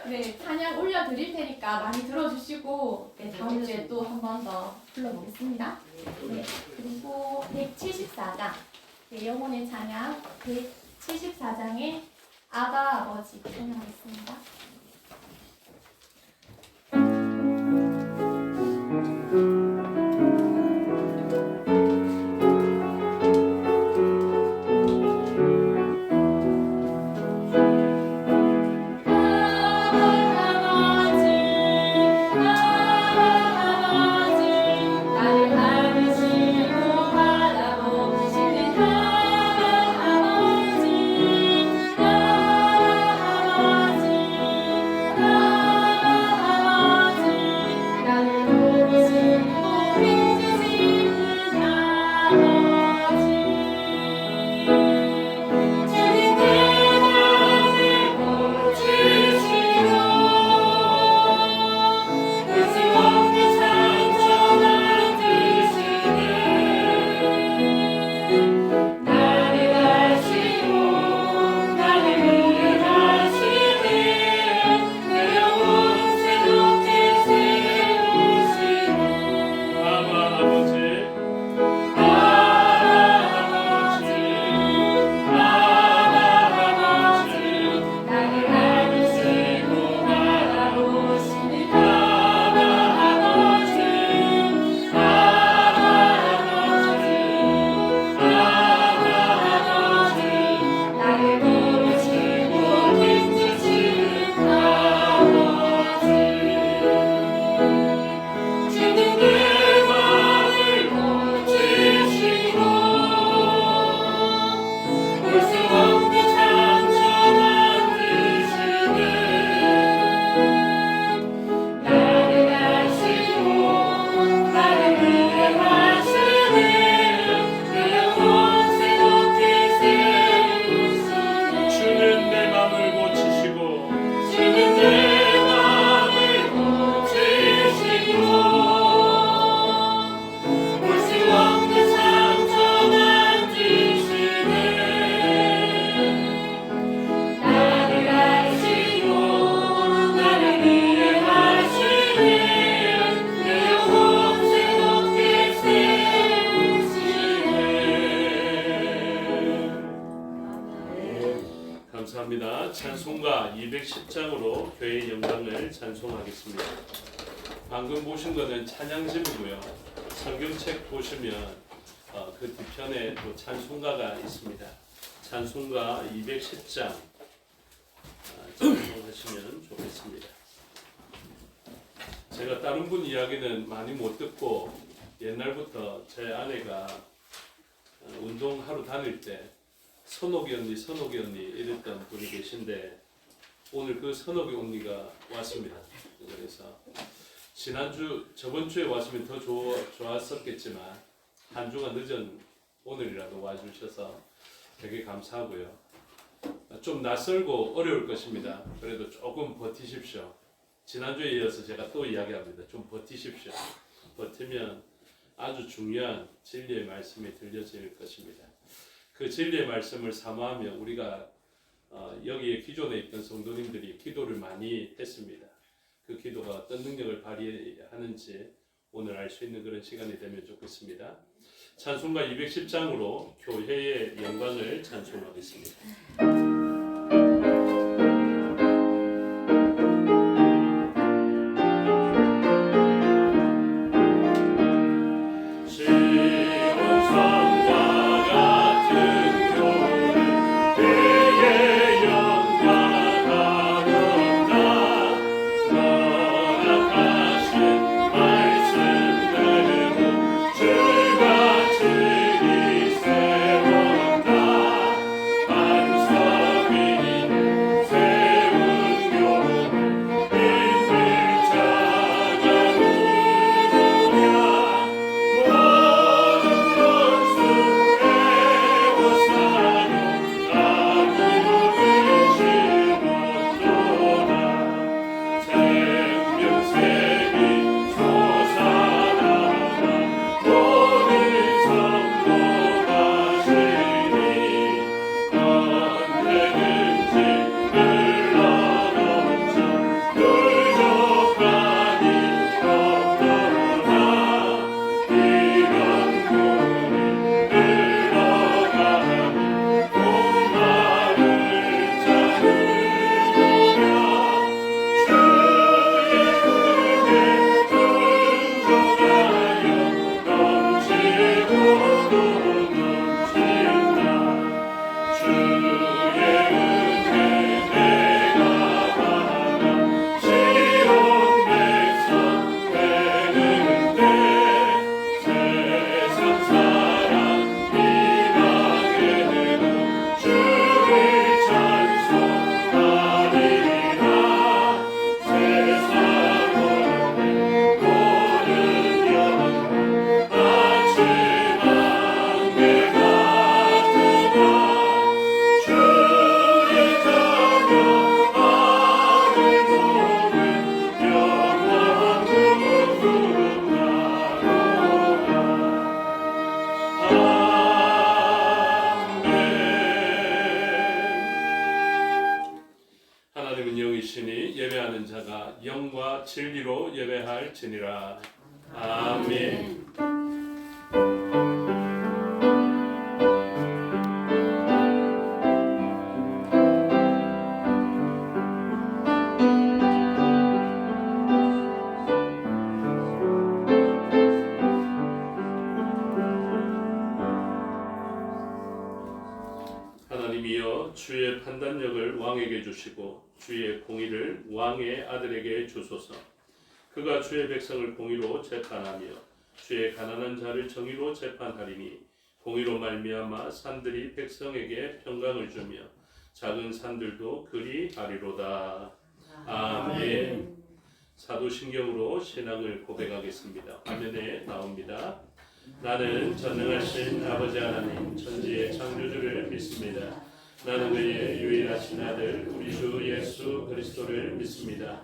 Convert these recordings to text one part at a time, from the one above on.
네, 찬양 올려드릴 테니까 많이 들어주시고 네, 다음 주에 또 한 번 더 불러보겠습니다. 네, 그리고 174장 네, 영혼의 찬양 174장의 아바 아버지 찬양하겠습니다. 감사합니다. 찬송가 210장으로 교회의 영광을 찬송하겠습니다. 방금 보신 것은 찬양집이고요. 성경책 보시면 그 뒤편에 또 찬송가가 있습니다. 찬송가 210장 찬송하시면 좋겠습니다. 제가 다른 분 이야기는 많이 못 듣고 옛날부터 제 아내가 운동하러 다닐 때 선옥이 언니 이랬던 분이 계신데 오늘 그 선옥이 언니가 왔습니다. 그래서 저번 주에 왔으면 더 좋았었겠지만 한 주가 늦은 오늘이라도 와주셔서 되게 감사하고요. 좀 낯설고 어려울 것입니다. 그래도 조금 버티십시오. 지난주에 이어서 제가 또 이야기합니다. 좀 버티십시오. 버티면 아주 중요한 진리의 말씀이 들려질 것입니다. 그 진리의 말씀을 사모하며 우리가 여기에 기존에 있던 성도님들이 기도를 많이 했습니다. 그 기도가 어떤 능력을 발휘하는지 오늘 알 수 있는 그런 시간이 되면 좋겠습니다. 찬송가 210장으로 교회의 영광을 찬송하겠습니다. 주가 주리 세웠다 반석 하나님은 영이시니 예배하는 자가 영과 진리로 예배할지니라. 아멘. 하나님이여 주의 판단력을 왕에게 주시고 주의 공의를 왕의 아들에게 주소서. 그가 주의 백성을 공의로 재판하며 주의 가난한 자를 정의로 재판하리니 공의로 말미암아 산들이 백성에게 평강을 주며 작은 산들도 그리하리로다. 아멘. 사도신경으로 신앙을 고백하겠습니다. 화면에 나옵니다. 나는 전능하신 아버지 하나님 천지의 창조주를 믿습니다. 나는 그의 유일하신 아들 우리 주 예수 그리스도를 믿습니다.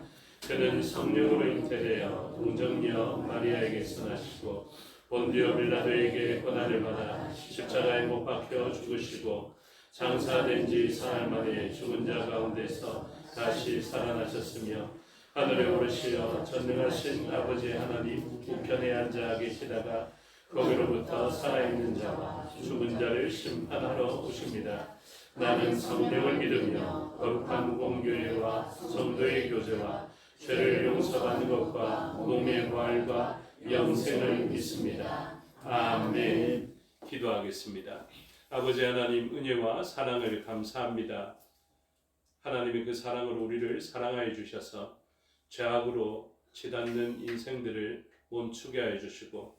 그는 성령으로 잉태되어 동정녀 마리아에게서 나시고 본디오 빌라도에게 고난을 받아 십자가에 못 박혀 죽으시고 장사된 지 사흘 만에 죽은 자 가운데서 다시 살아나셨으며 하늘에 오르시어 전능하신 아버지 하나님 우편에 앉아 계시다가 거기로부터 살아있는 자와 죽은 자를 심판하러 오십니다. 나는 성령을 믿으며 거룩한 공교회와 성도의 교제와 죄를 용서받는 것과 몸의 부활과 영생을 믿습니다. 아멘. 기도하겠습니다. 아버지 하나님 은혜와 사랑을 감사합니다. 하나님의 그 사랑으로 우리를 사랑하여 주셔서 죄악으로 치닫는 인생들을 멈추게 하여 주시고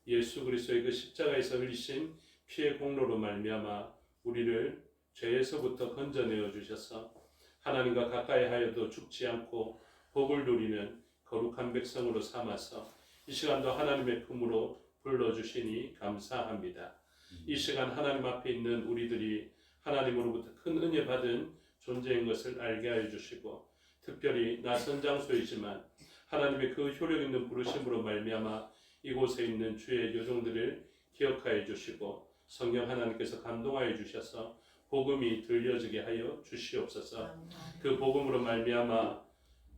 예수 그리스도의 그 십자가에서 흘리신 피의 공로로 말미암아 우리를 죄에서부터 건져내어 주셔서 하나님과 가까이 하여도 죽지 않고 복을 누리는 거룩한 백성으로 삼아서 이 시간도 하나님의 품으로 불러주시니 감사합니다. 이 시간 하나님 앞에 있는 우리들이 하나님으로부터 큰 은혜 받은 존재인 것을 알게 하여 주시고 특별히 낯선 장소이지만 하나님의 그 효력 있는 부르심으로 말미암아 이곳에 있는 주의 여종들을 기억하여 주시고 성령 하나님께서 감동하여 주셔서 복음이 들려지게 하여 주시옵소서. 그 복음으로 말미암아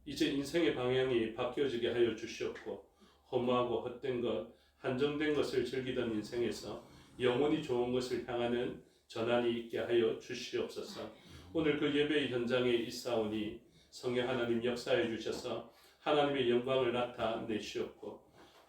이제 인생의 방향이 바뀌어지게 하여 주시옵고 허무하고 헛된 것, 한정된 것을 즐기던 인생에서 영원히 좋은 것을 향하는 전환이 있게 하여 주시옵소서. 오늘 그 예배의 현장에 있사오니 성령 하나님 역사해 주셔서 하나님의 영광을 나타내시옵고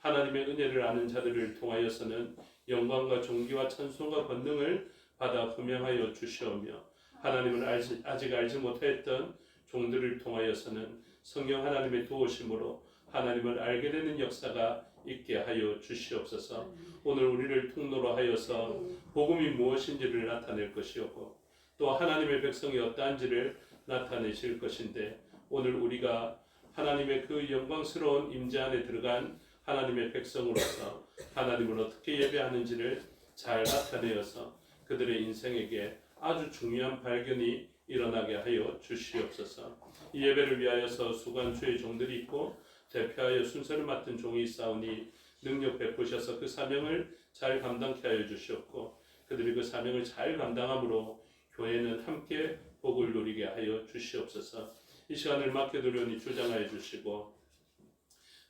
하나님의 은혜를 아는 자들을 통하여서는 영광과 존귀와 찬송과 권능을 받아 분명하여 주시오며 하나님을 아직 알지 못하였던 종들을 통하여서는 성령 하나님의 도우심으로 하나님을 알게 되는 역사가 있게 하여 주시옵소서. 오늘 우리를 통로로 하여서 복음이 무엇인지를 나타낼 것이었고 또 하나님의 백성이 어떠한지를 나타내실 것인데 오늘 우리가 하나님의 그 영광스러운 임재 안에 들어간 하나님의 백성으로서 하나님을 어떻게 예배하는지를 잘 나타내어서 그들의 인생에게 아주 중요한 발견이 일어나게 하여 주시옵소서. 이 예배를 위하여서 수고한 주의 종들이 있고 대표하여 순서를 맡은 종이 있사오니 능력 베푸셔서 그 사명을 잘 감당케 하여 주시옵고 그들이 그 사명을 잘 감당함으로 교회는 함께 복을 누리게 하여 주시옵소서. 이 시간을 맡겨두려니 주장하여 주시고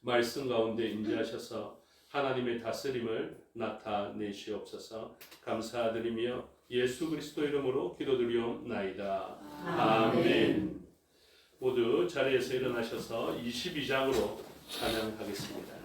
말씀 가운데 임재하셔서 하나님의 다스림을 나타내시옵소서. 감사드리며 예수 그리스도 이름으로 기도드리옵나이다. 아멘. 모두 자리에서 일어나셔서 22장으로 찬양하겠습니다.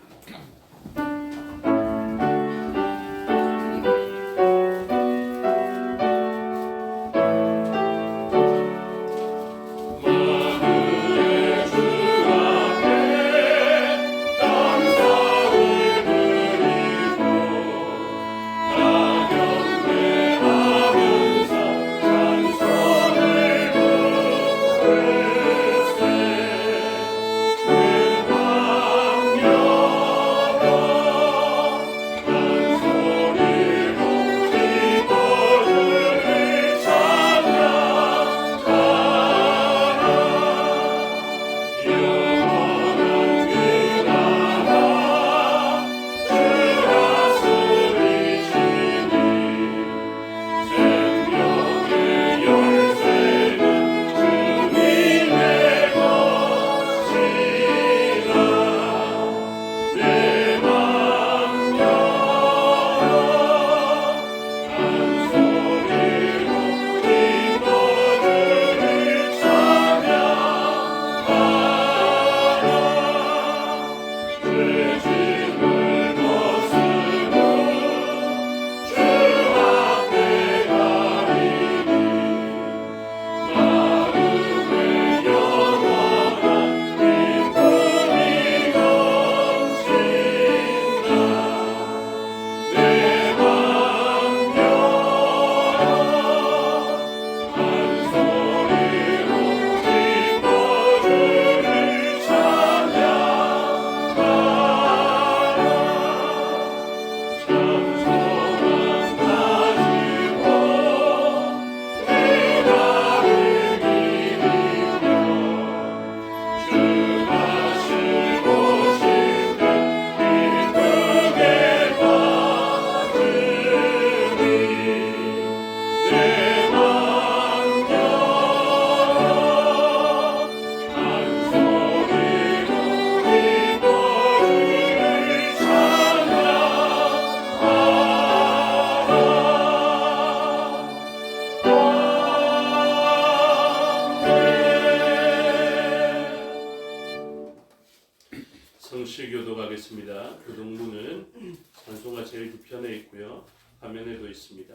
동시 교독하겠습니다. 교독문은 찬송가 제일 뒤편에 있고요. 화면에도 있습니다.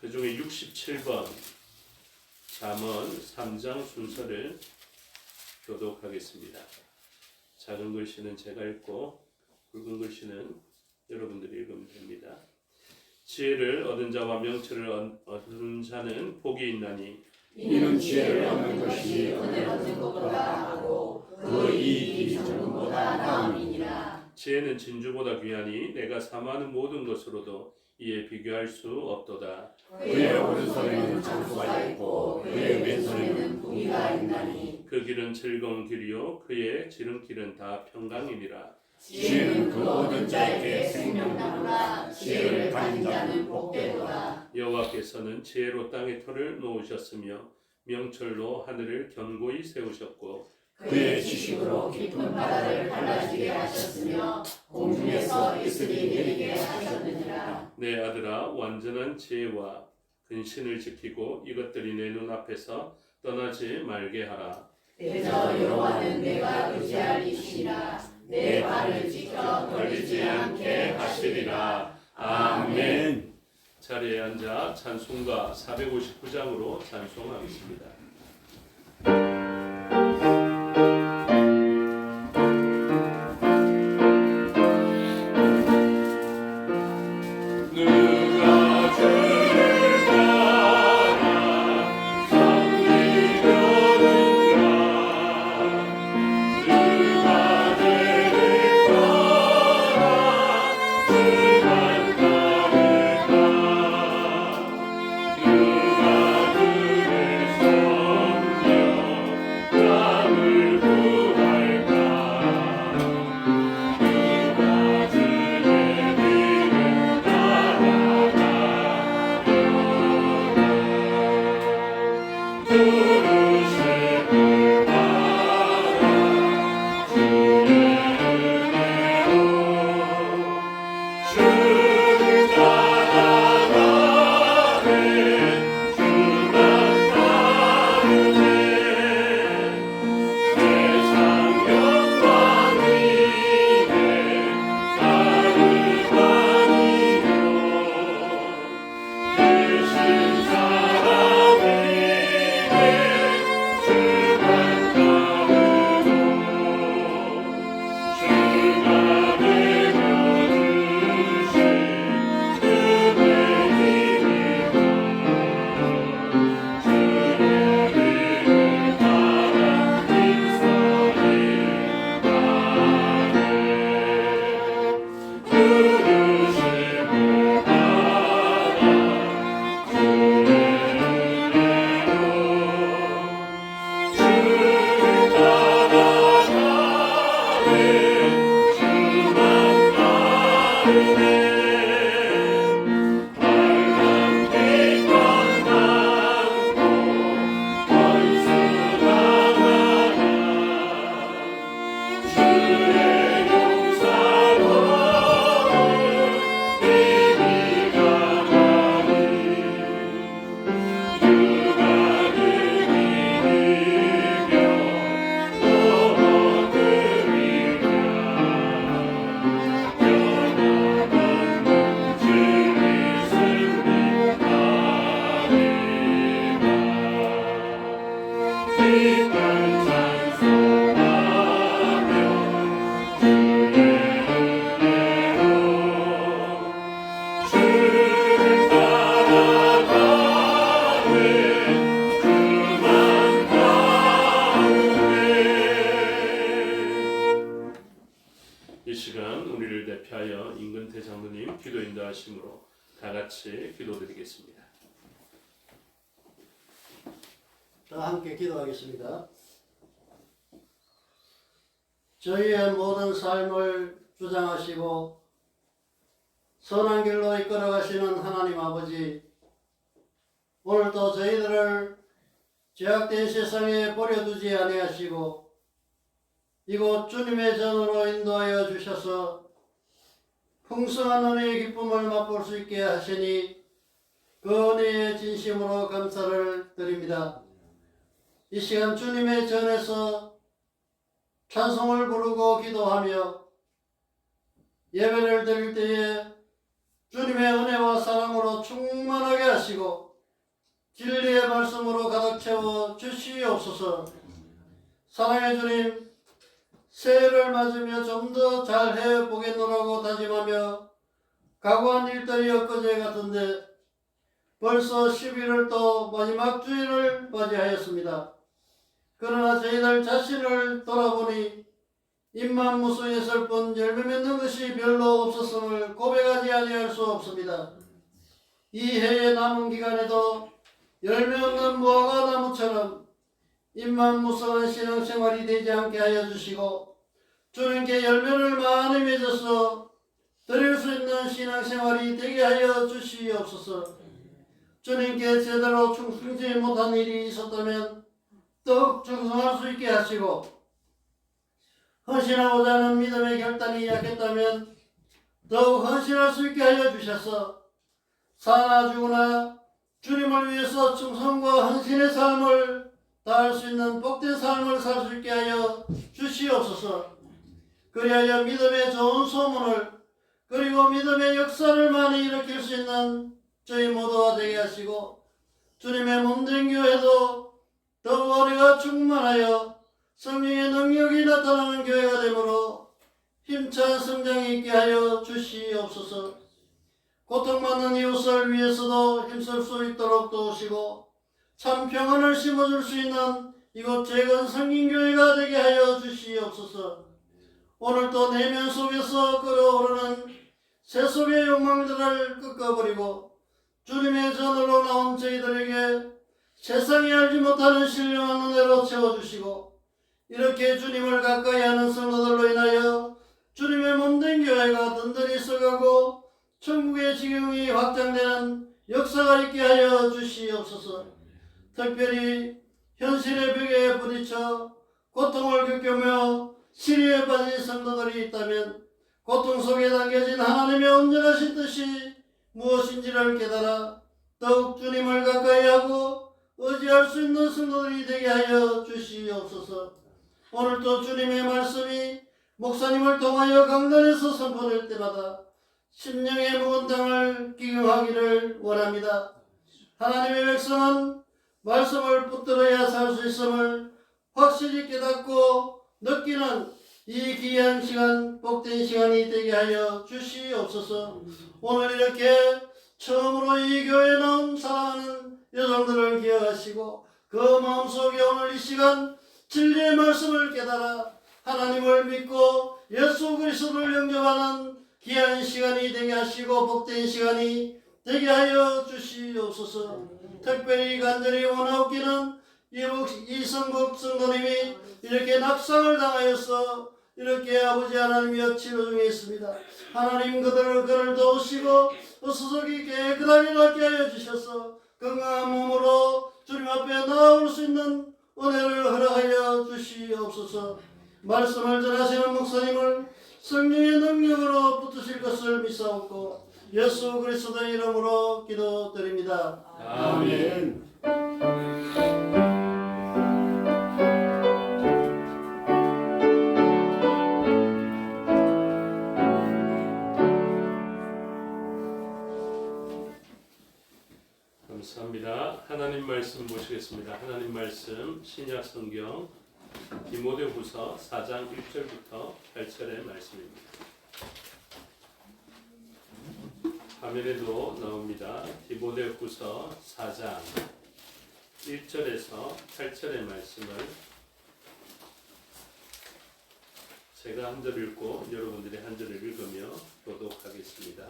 그 중에 67번 잠언 3장 순서를 교독하겠습니다. 작은 글씨는 제가 읽고 굵은 글씨는 여러분들이 읽으면 됩니다. 지혜를 얻은 자와 명철을 얻은 자는 복이 있나니 이는 지혜를 얻는 것이 은혜를 얻는 것보다 나하고 그 이익이 적금보다 나음이니라. 지혜는 진주보다 귀하니 내가 삼하는 모든 것으로도 이에 비교할 수 없도다. 그의 오른손에는 장수가 있고 그의 왼손에는 부귀가 있나니 그 길은 즐거운 길이요 그의 지름길은 다 평강이니라. 지혜는 그 얻은 자에게 생명나무라. 지혜를 가진 자는 복되도다. 여호와께서는 지혜로 땅의 터를 놓으셨으며 명철로 하늘을 견고히 세우셨고 그의 지식으로 깊은 바다를 갈라지게 하셨으며 공중에서 이슬이 내리게 하셨느니라. 내 아들아 완전한 지혜와 근신을 지키고 이것들이 내 눈앞에서 떠나지 말게 하라. 대저 여호와는 내가 의지할 이시니라. 내 발을 지켜 걸리지 않게 하시리라. 아멘. 자리에 앉아 찬송가 459장으로 찬송하겠습니다. 이 시간 우리를 대표하여 임근태 장로님 기도 인도하심으로 다 같이 기도드리겠습니다. 다 함께 기도하겠습니다. 저희의 모든 삶을 주장하시고 선한 길로 이끌어가시는 하나님 아버지, 오늘도 저희들을 죄악된 세상에 버려두지 아니하시고 이곳 주님의 전으로 인도하여 주셔서 풍성한 은혜의 기쁨을 맛볼 수 있게 하시니 그 은혜에 진심으로 감사를 드립니다. 이 시간 주님의 전에서 찬송을 부르고 기도하며 예배를 드릴 때에 주님의 은혜와 사랑으로 충만하게 하시고 진리의 말씀으로 가득 채워 주시옵소서. 사랑의 주님, 새해를 맞으며 좀 더 잘해 보겠노라고 다짐하며 각오한 일들이 엊그제 같은데 벌써 11월 또 마지막 주일을 맞이하였습니다. 그러나 저희들 자신을 돌아보니 입만 무성했을 뿐 열매 맺는 것이 별로 없었음을 고백하지 아니할 수 없습니다. 이 해의 남은 기간에도 열매 없는 무화과 나무처럼 입만 무성한 신앙생활이 되지 않게 하여 주시고 주님께 열매를 많이 맺어서 드릴 수 있는 신앙생활이 되게 하여 주시옵소서. 주님께 제대로 충성지 못한 일이 있었다면 더욱 충성할 수 있게 하시고 헌신하고자 하는 믿음의 결단이 약했다면 더욱 헌신할 수 있게 하여 주셔서 사나 죽으나 주님을 위해서 충성과 헌신의 삶을 다할 수 있는 복된 삶을 살 수 있게 하여 주시옵소서. 그리하여 믿음의 좋은 소문을 그리고 믿음의 역사를 많이 일으킬 수 있는 저희 모두가 되게 하시고 주님의 몸된 교회도 더욱 어리가 충만하여 성령의 능력이 나타나는 교회가 되므로 힘찬 성장이 있게 하여 주시옵소서. 고통받는 이웃을 위해서도 힘쓸 수 있도록 도우시고 참 평안을 심어줄 수 있는 이곳 재건 성인교회가 되게 하여 주시옵소서. 오늘도 내면 속에서 끓어오르는 세속의 욕망들을 꺾어버리고 주님의 전으로 나온 저희들에게 세상이 알지 못하는 신령한 은혜로 채워주시고 이렇게 주님을 가까이 하는 성도들로 인하여 주님의 몸된 교회가 든든히 서가고 천국의 지경이 확장되는 역사가 있게 하여 주시옵소서. 특별히 현실의 벽에 부딪혀 고통을 겪으며 시리에 빠진 성도들이 있다면 고통 속에 담겨진 하나님의 온전하신 뜻이 무엇인지를 깨달아 더욱 주님을 가까이 하고 의지할 수 있는 성도들이 되게 하여 주시옵소서. 오늘도 주님의 말씀이 목사님을 통하여 강단에서 선포될 때마다 심령의 무거운 땅을 기경하기를 원합니다. 하나님의 백성은 말씀을 붙들어야 살 수 있음을 확실히 깨닫고 느끼는 이 귀한 시간, 복된 시간이 되게 하여 주시옵소서. 오늘 이렇게 처음으로 이 교회에 나온 사랑하는 여성들을 기억하시고 그 마음속에 오늘 이 시간 진리의 말씀을 깨달아 하나님을 믿고 예수 그리스도를 영접하는 귀한 시간이 되게 하시고 복된 시간이 되게 하여 주시옵소서. 특별히 간절히 원하옵기는 이성국 성도님이 이렇게 낙상을 당하여서 이렇게 아버지 하나님이여 치료 중에 있습니다. 하나님 그를 도우시고 스스로기 깨끗하게 낫게 하여 주셔서 건강한 몸으로 주님 앞에 나올 수 있는 은혜를 허락하여 주시옵소서. 말씀을 전하시는 목사님을 성령의 능력으로 붙으실 것을 믿사옵고 예수 그리스도의 이름으로 기도드립니다. 아멘. 감사합니다. 하나님 말씀 보시겠습니다. 하나님 말씀 신약 성경 디모데후서 4장 1절부터 8절의 말씀입니다. 화면에도 나옵니다. 디모데후서 4장 1절에서 8절의 말씀을 제가 한 절 읽고 여러분들이 한 절을 읽으며 교독하겠습니다.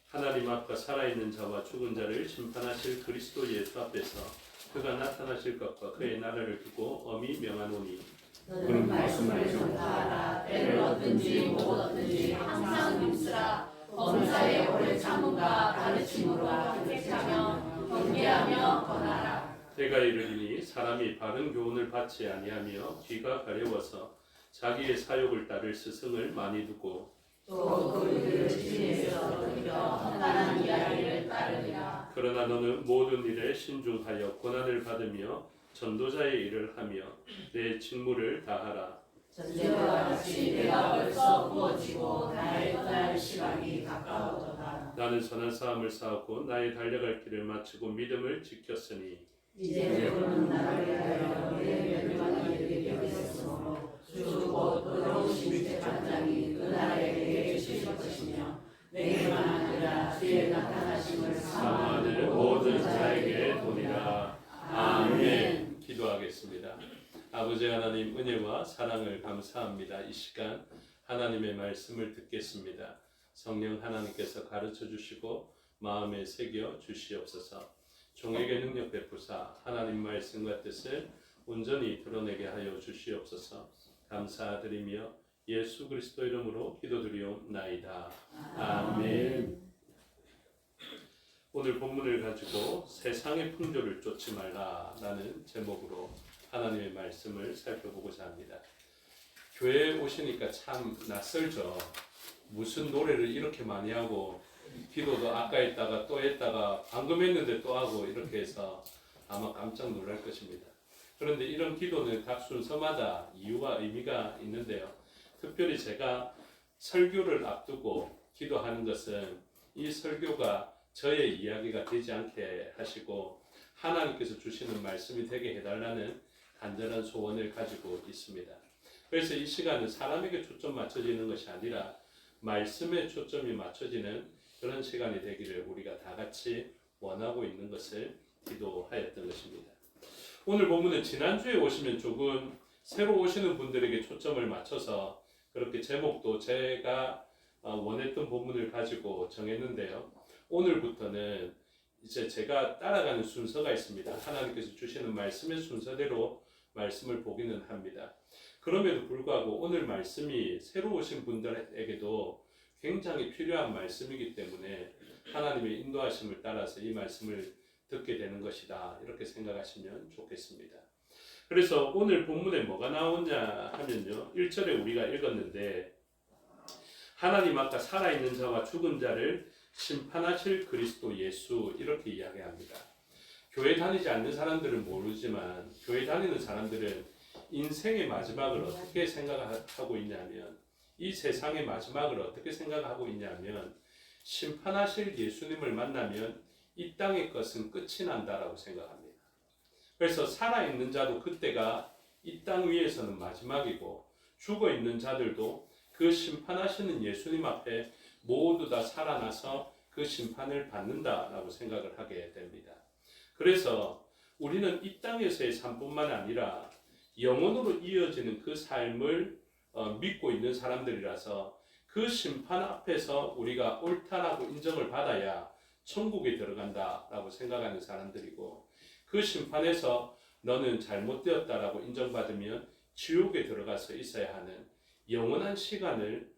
하나님 앞과 살아있는 자와 죽은 자를 심판하실 그리스도 예수 앞에서 그가 나타나실 것과 그의 나라를 두고 엄히 명하노니 그는 말씀을 전파하라. 때를 얻든지 못 얻든지 항상 힘쓰라. 범사에 오래 참음과 가르침으로 가득하며 경계하며 권하라. 때가 이르리니 사람이 바른 교훈을 받지 아니하며 귀가 가려워서 자기의 사욕을 따를 스승을 많이 두고 또 그들을 진에서 돌려 험난한 이야기를 따르리라. 그러나 너는 모든 일에 신중하여 고난을 받으며 전도자의 일을 하며 내 직무를 다하라. 전제와 같이 내가 벌써 부어지고 나의 떠날 시간이 가까워졌다. 나는 선한 싸움을 싸웠고 나의 달려갈 길을 마치고 믿음을 지켰으니 이제 내고는 나를 위하여 내 멸망이 이르게 되었으므로 주 곧 의로우신 재판장이 그날에 내게 주실 것이며 내게만 아니라 주의 나타나심을 사모하는 모든 자에게 도리라. 아멘. 기도하겠습니다. 아버지 하나님 은혜와 사랑을 감사합니다. 이 시간 하나님의 말씀을 듣겠습니다. 성령 하나님께서 가르쳐 주시고 마음에 새겨 주시옵소서. 종에게 능력 베푸사 하나님 말씀과 뜻을 온전히 드러내게 하여 주시옵소서. 감사드리며 예수 그리스도 이름으로 기도드리옵나이다. 아멘. 오늘 본문을 가지고 세상의 풍조를 쫓지 말라라는 제목으로 하나님의 말씀을 살펴보고자 합니다. 교회에 오시니까 참 낯설죠. 무슨 노래를 이렇게 많이 하고 기도도 아까 했다가 또 했다가 방금 했는데 또 하고 이렇게 해서 아마 깜짝 놀랄 것입니다. 그런데 이런 기도는 각 순서마다 이유와 의미가 있는데요. 특별히 제가 설교를 앞두고 기도하는 것은 이 설교가 저의 이야기가 되지 않게 하시고 하나님께서 주시는 말씀이 되게 해달라는 간절한 소원을 가지고 있습니다. 그래서 이 시간은 사람에게 초점 맞춰지는 것이 아니라 말씀에 초점이 맞춰지는 그런 시간이 되기를 우리가 다 같이 원하고 있는 것을 기도하였던 것입니다. 오늘 본문은 지난주에 오시면 조금 새로 오시는 분들에게 초점을 맞춰서 그렇게 제목도 제가 원했던 본문을 가지고 정했는데요. 오늘부터는 이제 제가 따라가는 순서가 있습니다. 하나님께서 주시는 말씀의 순서대로 말씀을 보기는 합니다. 그럼에도 불구하고 오늘 말씀이 새로 오신 분들에게도 굉장히 필요한 말씀이기 때문에 하나님의 인도하심을 따라서 이 말씀을 듣게 되는 것이다. 이렇게 생각하시면 좋겠습니다. 그래서 오늘 본문에 뭐가 나오냐 하면요. 1절에 우리가 읽었는데 하나님 아까 살아있는 자와 죽은 자를 심판하실 그리스도 예수 이렇게 이야기합니다. 교회 다니지 않는 사람들은 모르지만 교회 다니는 사람들은 인생의 마지막을 어떻게 생각하고 있냐면 이 세상의 마지막을 어떻게 생각하고 있냐면 심판하실 예수님을 만나면 이 땅의 것은 끝이 난다라고 생각합니다. 그래서 살아있는 자도 그때가 이 땅 위에서는 마지막이고 죽어있는 자들도 그 심판하시는 예수님 앞에 모두 다 살아나서 그 심판을 받는다라고 생각을 하게 됩니다. 그래서 우리는 이 땅에서의 삶뿐만 아니라 영원으로 이어지는 그 삶을 믿고 있는 사람들이라서 그 심판 앞에서 우리가 옳다라고 인정을 받아야 천국에 들어간다라고 생각하는 사람들이고 그 심판에서 너는 잘못되었다라고 인정받으면 지옥에 들어가서 있어야 하는 영원한 시간을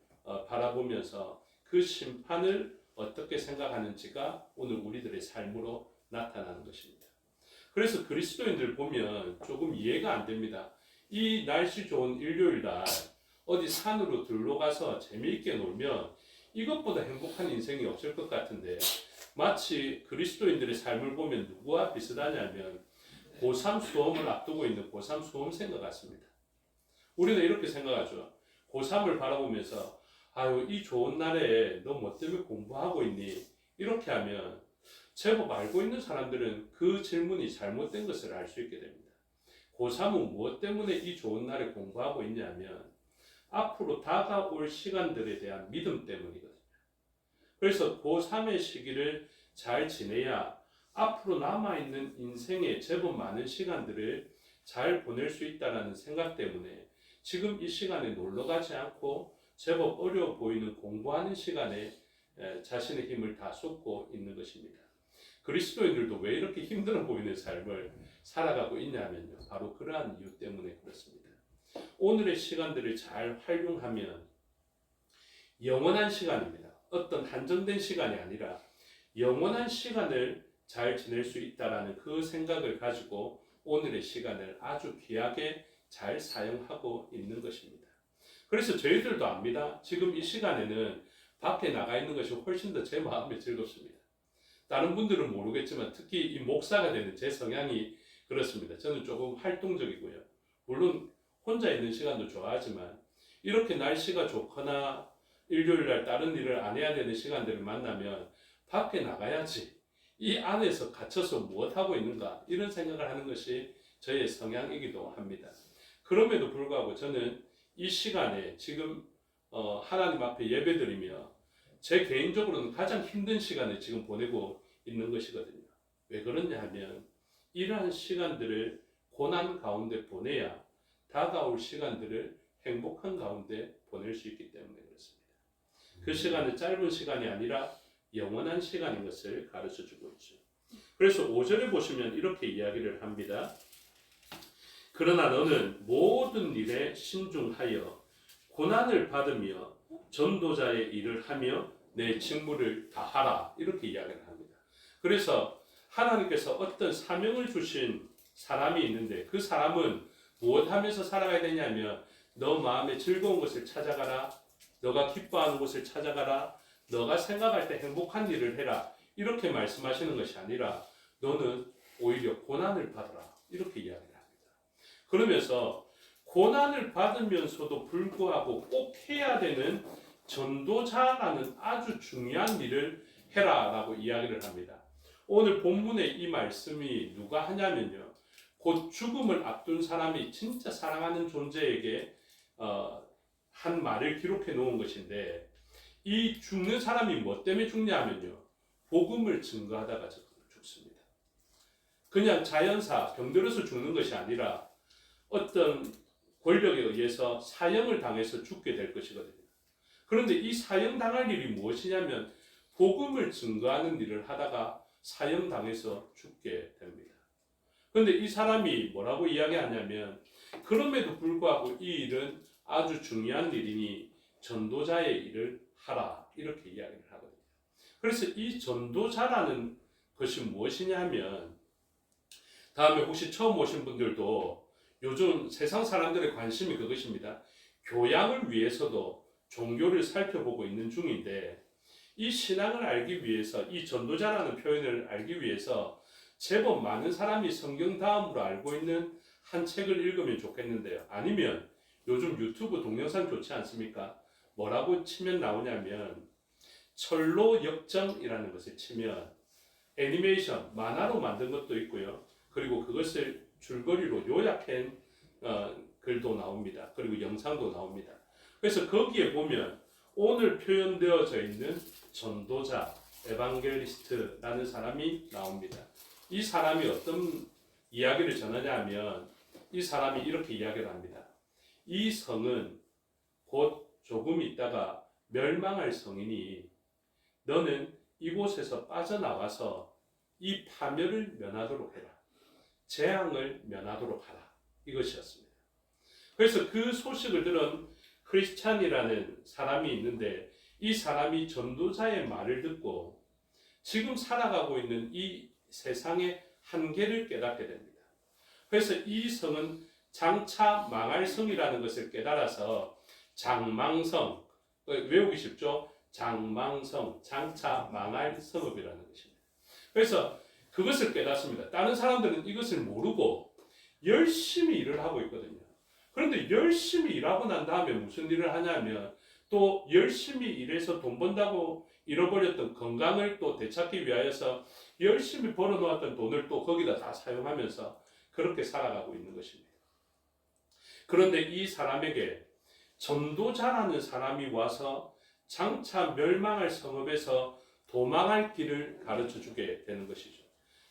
바라보면서 그 심판을 어떻게 생각하는지가 오늘 우리들의 삶으로 나타나는 것입니다. 그래서 그리스도인들 보면 조금 이해가 안 됩니다. 이 날씨 좋은 일요일 날 어디 산으로 들러 가서 재미있게 놀면 이것보다 행복한 인생이 없을 것 같은데 마치 그리스도인들의 삶을 보면 누구와 비슷하냐면 고3 수험을 앞두고 있는 고3 수험생과 같습니다. 우리는 이렇게 생각하죠. 고3을 바라보면서 아유 이 좋은 날에 너 뭐 때문에 공부하고 있니? 이렇게 하면 제법 알고 있는 사람들은 그 질문이 잘못된 것을 알 수 있게 됩니다. 고3은 무엇 때문에 이 좋은 날에 공부하고 있냐면 앞으로 다가올 시간들에 대한 믿음 때문이거든요. 그래서 고3의 시기를 잘 지내야 앞으로 남아있는 인생의 제법 많은 시간들을 잘 보낼 수 있다는 생각 때문에 지금 이 시간에 놀러 가지 않고 제법 어려워 보이는 공부하는 시간에 자신의 힘을 다 쏟고 있는 것입니다. 그리스도인들도 왜 이렇게 힘들어 보이는 삶을 살아가고 있냐면요. 바로 그러한 이유 때문에 그렇습니다. 오늘의 시간들을 잘 활용하면 영원한 시간입니다. 어떤 한정된 시간이 아니라 영원한 시간을 잘 지낼 수 있다는 그 생각을 가지고 오늘의 시간을 아주 귀하게 잘 사용하고 있는 것입니다. 그래서 저희들도 압니다. 지금 이 시간에는 밖에 나가 있는 것이 훨씬 더 제 마음에 즐겁습니다. 다른 분들은 모르겠지만 특히 이 목사가 되는 제 성향이 그렇습니다. 저는 조금 활동적이고요. 물론 혼자 있는 시간도 좋아하지만 이렇게 날씨가 좋거나 일요일 날 다른 일을 안 해야 되는 시간들을 만나면 밖에 나가야지, 이 안에서 갇혀서 무엇하고 있는가, 이런 생각을 하는 것이 저의 성향이기도 합니다. 그럼에도 불구하고 저는 이 시간에 지금 하나님 앞에 예배드리며 제 개인적으로는 가장 힘든 시간을 지금 보내고 있는 것이거든요. 왜 그러냐 하면 이러한 시간들을 고난 가운데 보내야 다가올 시간들을 행복한 가운데 보낼 수 있기 때문에 그렇습니다. 그 시간은 짧은 시간이 아니라 영원한 시간인 것을 가르쳐주고 있죠. 그래서 5절에 보시면 이렇게 이야기를 합니다. 그러나 너는 모든 일에 신중하여 고난을 받으며 전도자의 일을 하며 내 직무를 다하라, 이렇게 이야기를 합니다. 그래서 하나님께서 어떤 사명을 주신 사람이 있는데 그 사람은 무엇하면서 살아가야 되냐면 너 마음에 즐거운 것을 찾아가라, 너가 기뻐하는 것을 찾아가라, 너가 생각할 때 행복한 일을 해라, 이렇게 말씀하시는 것이 아니라 너는 오히려 고난을 받아라, 이렇게 이야기를 합니다. 그러면서 고난을 받으면서도 불구하고 꼭 해야 되는 전도자라는 아주 중요한 일을 해라 라고 이야기를 합니다. 오늘 본문의 이 말씀이 누가 하냐면요, 곧 죽음을 앞둔 사람이 진짜 사랑하는 존재에게 한 말을 기록해 놓은 것인데, 이 죽는 사람이 뭐 때문에 죽냐면요, 복음을 증거하다가 죽습니다. 그냥 자연사 병들어서 죽는 것이 아니라 어떤 권력에 의해서 사형을 당해서 죽게 될 것이거든요. 그런데 이 사형당할 일이 무엇이냐면 복음을 증거하는 일을 하다가 사형당해서 죽게 됩니다. 그런데 이 사람이 뭐라고 이야기하냐면 그럼에도 불구하고 이 일은 아주 중요한 일이니 전도자의 일을 하라, 이렇게 이야기를 하거든요. 그래서 이 전도자라는 것이 무엇이냐 하면, 다음에 혹시 처음 오신 분들도 요즘 세상 사람들의 관심이 그것입니다. 교양을 위해서도 종교를 살펴보고 있는 중인데, 이 신앙을 알기 위해서, 이 전도자라는 표현을 알기 위해서 제법 많은 사람이 성경 다음으로 알고 있는 한 책을 읽으면 좋겠는데요. 아니면 요즘 유튜브 동영상 좋지 않습니까? 뭐라고 치면 나오냐면 철로 역정이라는 것을 치면 애니메이션, 만화로 만든 것도 있고요. 그리고 그것을 줄거리로 요약한 글도 나옵니다. 그리고 영상도 나옵니다. 그래서 거기에 보면 오늘 표현되어져 있는 전도자, 에반겔리스트라는 사람이 나옵니다. 이 사람이 어떤 이야기를 전하냐 하면 이 사람이 이렇게 이야기를 합니다. 이 성은 곧 조금 있다가 멸망할 성이니 너는 이곳에서 빠져나와서 이 파멸을 면하도록 해라. 재앙을 면하도록 하라. 이것이었습니다. 그래서 그 소식을 들은 크리스찬이라는 사람이 있는데 이 사람이 전도자의 말을 듣고 지금 살아가고 있는 이 세상의 한계를 깨닫게 됩니다. 그래서 이 성은 장차 망할 성이라는 것을 깨달아서 장망성, 외우기 쉽죠? 장망성, 장차 망할 성읍이라는 것입니다. 그래서 그것을 깨닫습니다. 다른 사람들은 이것을 모르고 열심히 일을 하고 있거든요. 그런데 열심히 일하고 난 다음에 무슨 일을 하냐면 또 열심히 일해서 돈 번다고 잃어버렸던 건강을 또 되찾기 위하여서 열심히 벌어놓았던 돈을 또 거기다 다 사용하면서 그렇게 살아가고 있는 것입니다. 그런데 이 사람에게 전도자라는 사람이 와서 장차 멸망할 성읍에서 도망할 길을 가르쳐 주게 되는 것이죠.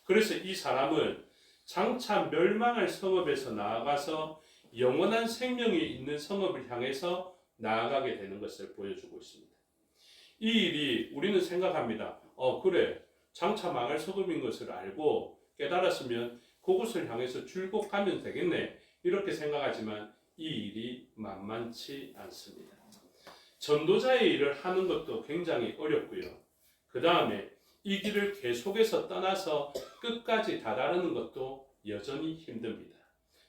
그래서 이 사람은 장차 멸망할 성읍에서 나아가서 영원한 생명이 있는 성읍을 향해서 나아가게 되는 것을 보여주고 있습니다. 이 일이 우리는 생각합니다. 그래, 장차 망할 성읍인 것을 알고 깨달았으면 그곳을 향해서 줄곧 가면 되겠네, 이렇게 생각하지만 이 일이 만만치 않습니다. 전도자의 일을 하는 것도 굉장히 어렵고요. 그 다음에 이 길을 계속해서 떠나서 끝까지 다다르는 것도 여전히 힘듭니다.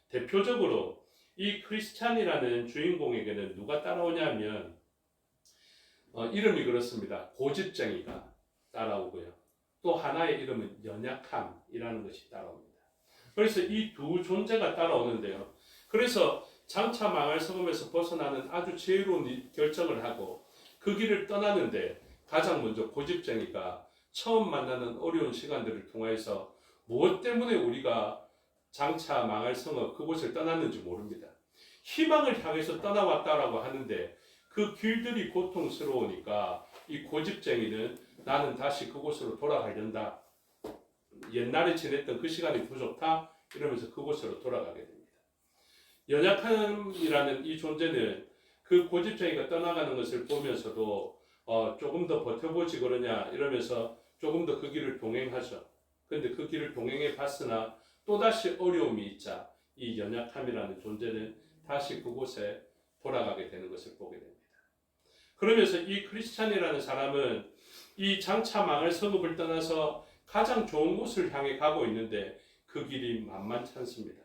대표적으로 이 크리스찬이라는 주인공에게는 누가 따라오냐면 이름이 그렇습니다. 고집쟁이가 따라오고요. 또 하나의 이름은 연약함이라는 것이 따라옵니다. 그래서 이 두 존재가 따라오는데요. 그래서 장차 망할 성읍에서 벗어나는 아주 지혜로운 결정을 하고 그 길을 떠나는데 가장 먼저 고집쟁이가 처음 만나는 어려운 시간들을 통해서 무엇 때문에 우리가 장차 망할 성읍 그곳을 떠났는지 모릅니다. 희망을 향해서 떠나왔다라고 하는데 그 길들이 고통스러우니까 이 고집쟁이는 나는 다시 그곳으로 돌아가련다. 옛날에 지냈던 그 시간이 부족하다 이러면서 그곳으로 돌아가게 됩니다. 연약함이라는 이 존재는 그 고집쟁이가 떠나가는 것을 보면서도 조금 더 버텨보지 그러냐 이러면서 조금 더 그 길을 동행하죠. 그런데 그 길을 동행해 봤으나 또다시 어려움이 있자 이 연약함이라는 존재는 다시 그곳에 돌아가게 되는 것을 보게 됩니다. 그러면서 이 크리스찬이라는 사람은 이 장차 망할 성읍을 떠나서 가장 좋은 곳을 향해 가고 있는데 그 길이 만만치 않습니다.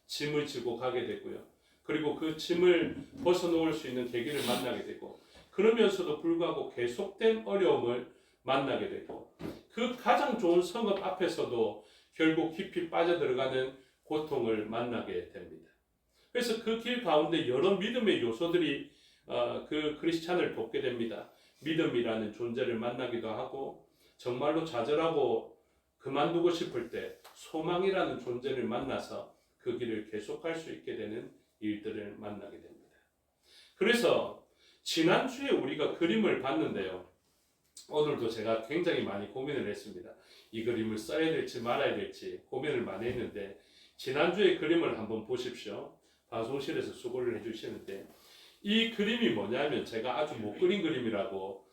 짐을 지고 가게 되고요. 그리고 그 짐을 벗어놓을 수 있는 계기를 만나게 되고 그러면서도 불구하고 계속된 어려움을 만나게 되고 그 가장 좋은 성읍 앞에서도 결국 깊이 빠져들어가는 고통을 만나게 됩니다. 그래서 그 길 가운데 여러 믿음의 요소들이 그 크리스찬을 돕게 됩니다. 믿음이라는 존재를 만나기도 하고 정말로 좌절하고 그만두고 싶을 때 소망이라는 존재를 만나서 그 길을 계속할 수 있게 되는 일들을 만나게 됩니다. 그래서 지난주에 우리가 그림을 봤는데요. 오늘도 제가 굉장히 많이 고민을 했습니다. 이 그림을 써야 될지 말아야 될지 고민을 많이 했는데 지난주에 그림을 한번 보십시오. 방송실에서 수고를 해주시는데 이 그림이 뭐냐면 제가 아주 못 그린 그림이라고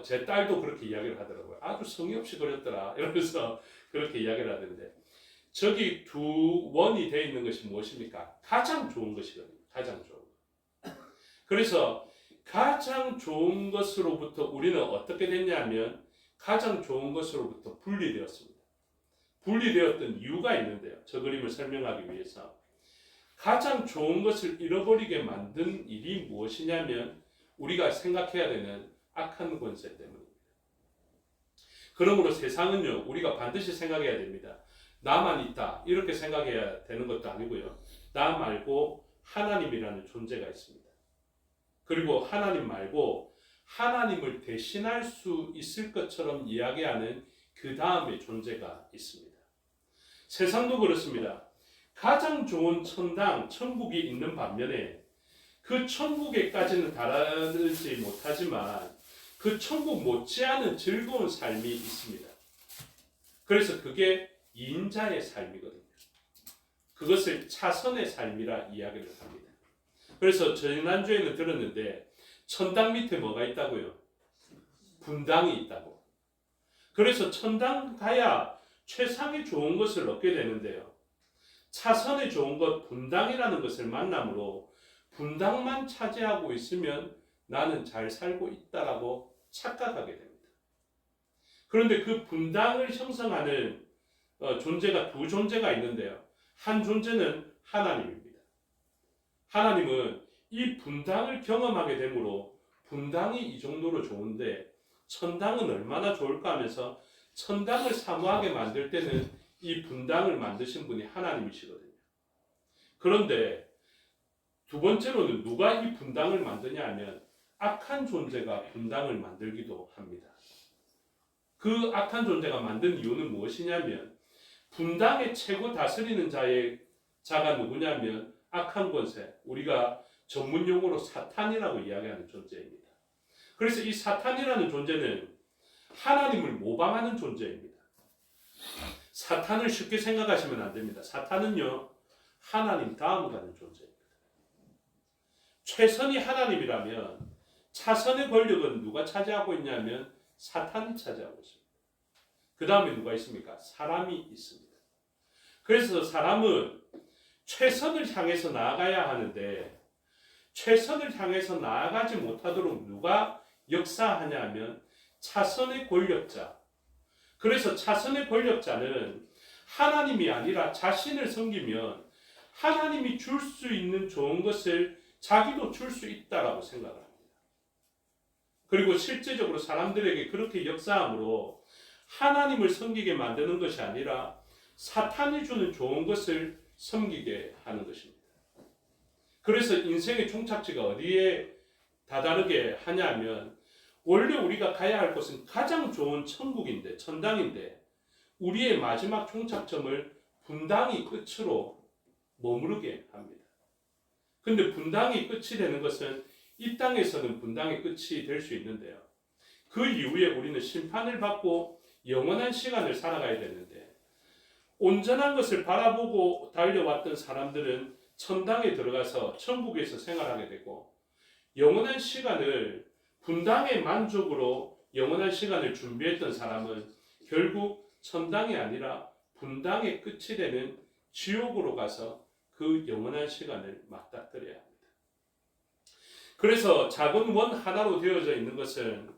제 딸도 그렇게 이야기를 하더라고요. 아주 성의 없이 그렸더라 이러면서 그렇게 이야기를 하던데 저기 두 원이 되어 있는 것이 무엇입니까? 가장 좋은 것이거든요. 가장 좋은 것. 그래서 가장 좋은 것으로부터 우리는 어떻게 됐냐면 가장 좋은 것으로부터 분리되었습니다. 분리되었던 이유가 있는데요. 저 그림을 설명하기 위해서 가장 좋은 것을 잃어버리게 만든 일이 무엇이냐면 우리가 생각해야 되는 악한 권세 때문입니다. 그러므로 세상은요, 우리가 반드시 생각해야 됩니다. 나만 있다 이렇게 생각해야 되는 것도 아니고요. 나 말고 하나님이라는 존재가 있습니다. 그리고 하나님 말고 하나님을 대신할 수 있을 것처럼 이야기하는 그 다음의 존재가 있습니다. 세상도 그렇습니다. 가장 좋은 천당, 천국이 있는 반면에 그 천국에까지는 달하지 못하지만 그 천국 못지않은 즐거운 삶이 있습니다. 그래서 그게 인자의 삶이거든요. 그것을 차선의 삶이라 이야기를 합니다. 그래서 지난주에는 들었는데 천당 밑에 뭐가 있다고요? 분당이 있다고. 그래서 천당 가야 최상의 좋은 것을 얻게 되는데요. 차선의 좋은 것, 분당이라는 것을 만남으로 분당만 차지하고 있으면 나는 잘 살고 있다라고 착각하게 됩니다. 그런데 그 분당을 형성하는 존재가 두 존재가 있는데요. 한 존재는 하나님입니다. 하나님은 이 분당을 경험하게 되므로 분당이 이 정도로 좋은데 천당은 얼마나 좋을까 하면서 천당을 사모하게 만들 때는 이 분당을 만드신 분이 하나님이시거든요. 그런데 두 번째로는 누가 이 분당을 만드냐 하면 악한 존재가 분당을 만들기도 합니다. 그 악한 존재가 만든 이유는 무엇이냐면 분당의 최고 다스리는 자가 누구냐면 악한 권세, 우리가 전문 용어로 사탄이라고 이야기하는 존재입니다. 그래서 이 사탄이라는 존재는 하나님을 모방하는 존재입니다. 사탄을 쉽게 생각하시면 안 됩니다. 사탄은요, 하나님 다음 가는 존재입니다. 최선이 하나님이라면 차선의 권력은 누가 차지하고 있냐면 사탄이 차지하고 있습니다. 그 다음에 누가 있습니까? 사람이 있습니다. 그래서 사람은 최선을 향해서 나아가야 하는데 최선을 향해서 나아가지 못하도록 누가 역사하냐 하면 차선의 권력자. 그래서 차선의 권력자는 하나님이 아니라 자신을 섬기면 하나님이 줄 수 있는 좋은 것을 자기도 줄 수 있다라고 생각을 합니다. 그리고 실제적으로 사람들에게 그렇게 역사함으로 하나님을 섬기게 만드는 것이 아니라 사탄이 주는 좋은 것을 섬기게 하는 것입니다. 그래서 인생의 종착지가 어디에 다다르게 하냐면 원래 우리가 가야 할 곳은 가장 좋은 천국인데 천당인데 우리의 마지막 종착점을 분당이 끝으로 머무르게 합니다. 근데 분당이 끝이 되는 것은 이 땅에서는 분당의 끝이 될 수 있는데요. 그 이후에 우리는 심판을 받고 영원한 시간을 살아가야 되는데 온전한 것을 바라보고 달려왔던 사람들은 천당에 들어가서 천국에서 생활하게 되고 영원한 시간을 분당의 만족으로 영원한 시간을 준비했던 사람은 결국 천당이 아니라 분당의 끝이 되는 지옥으로 가서 그 영원한 시간을 맞닥뜨려야 합니다. 그래서 작은 원 하나로 되어져 있는 것은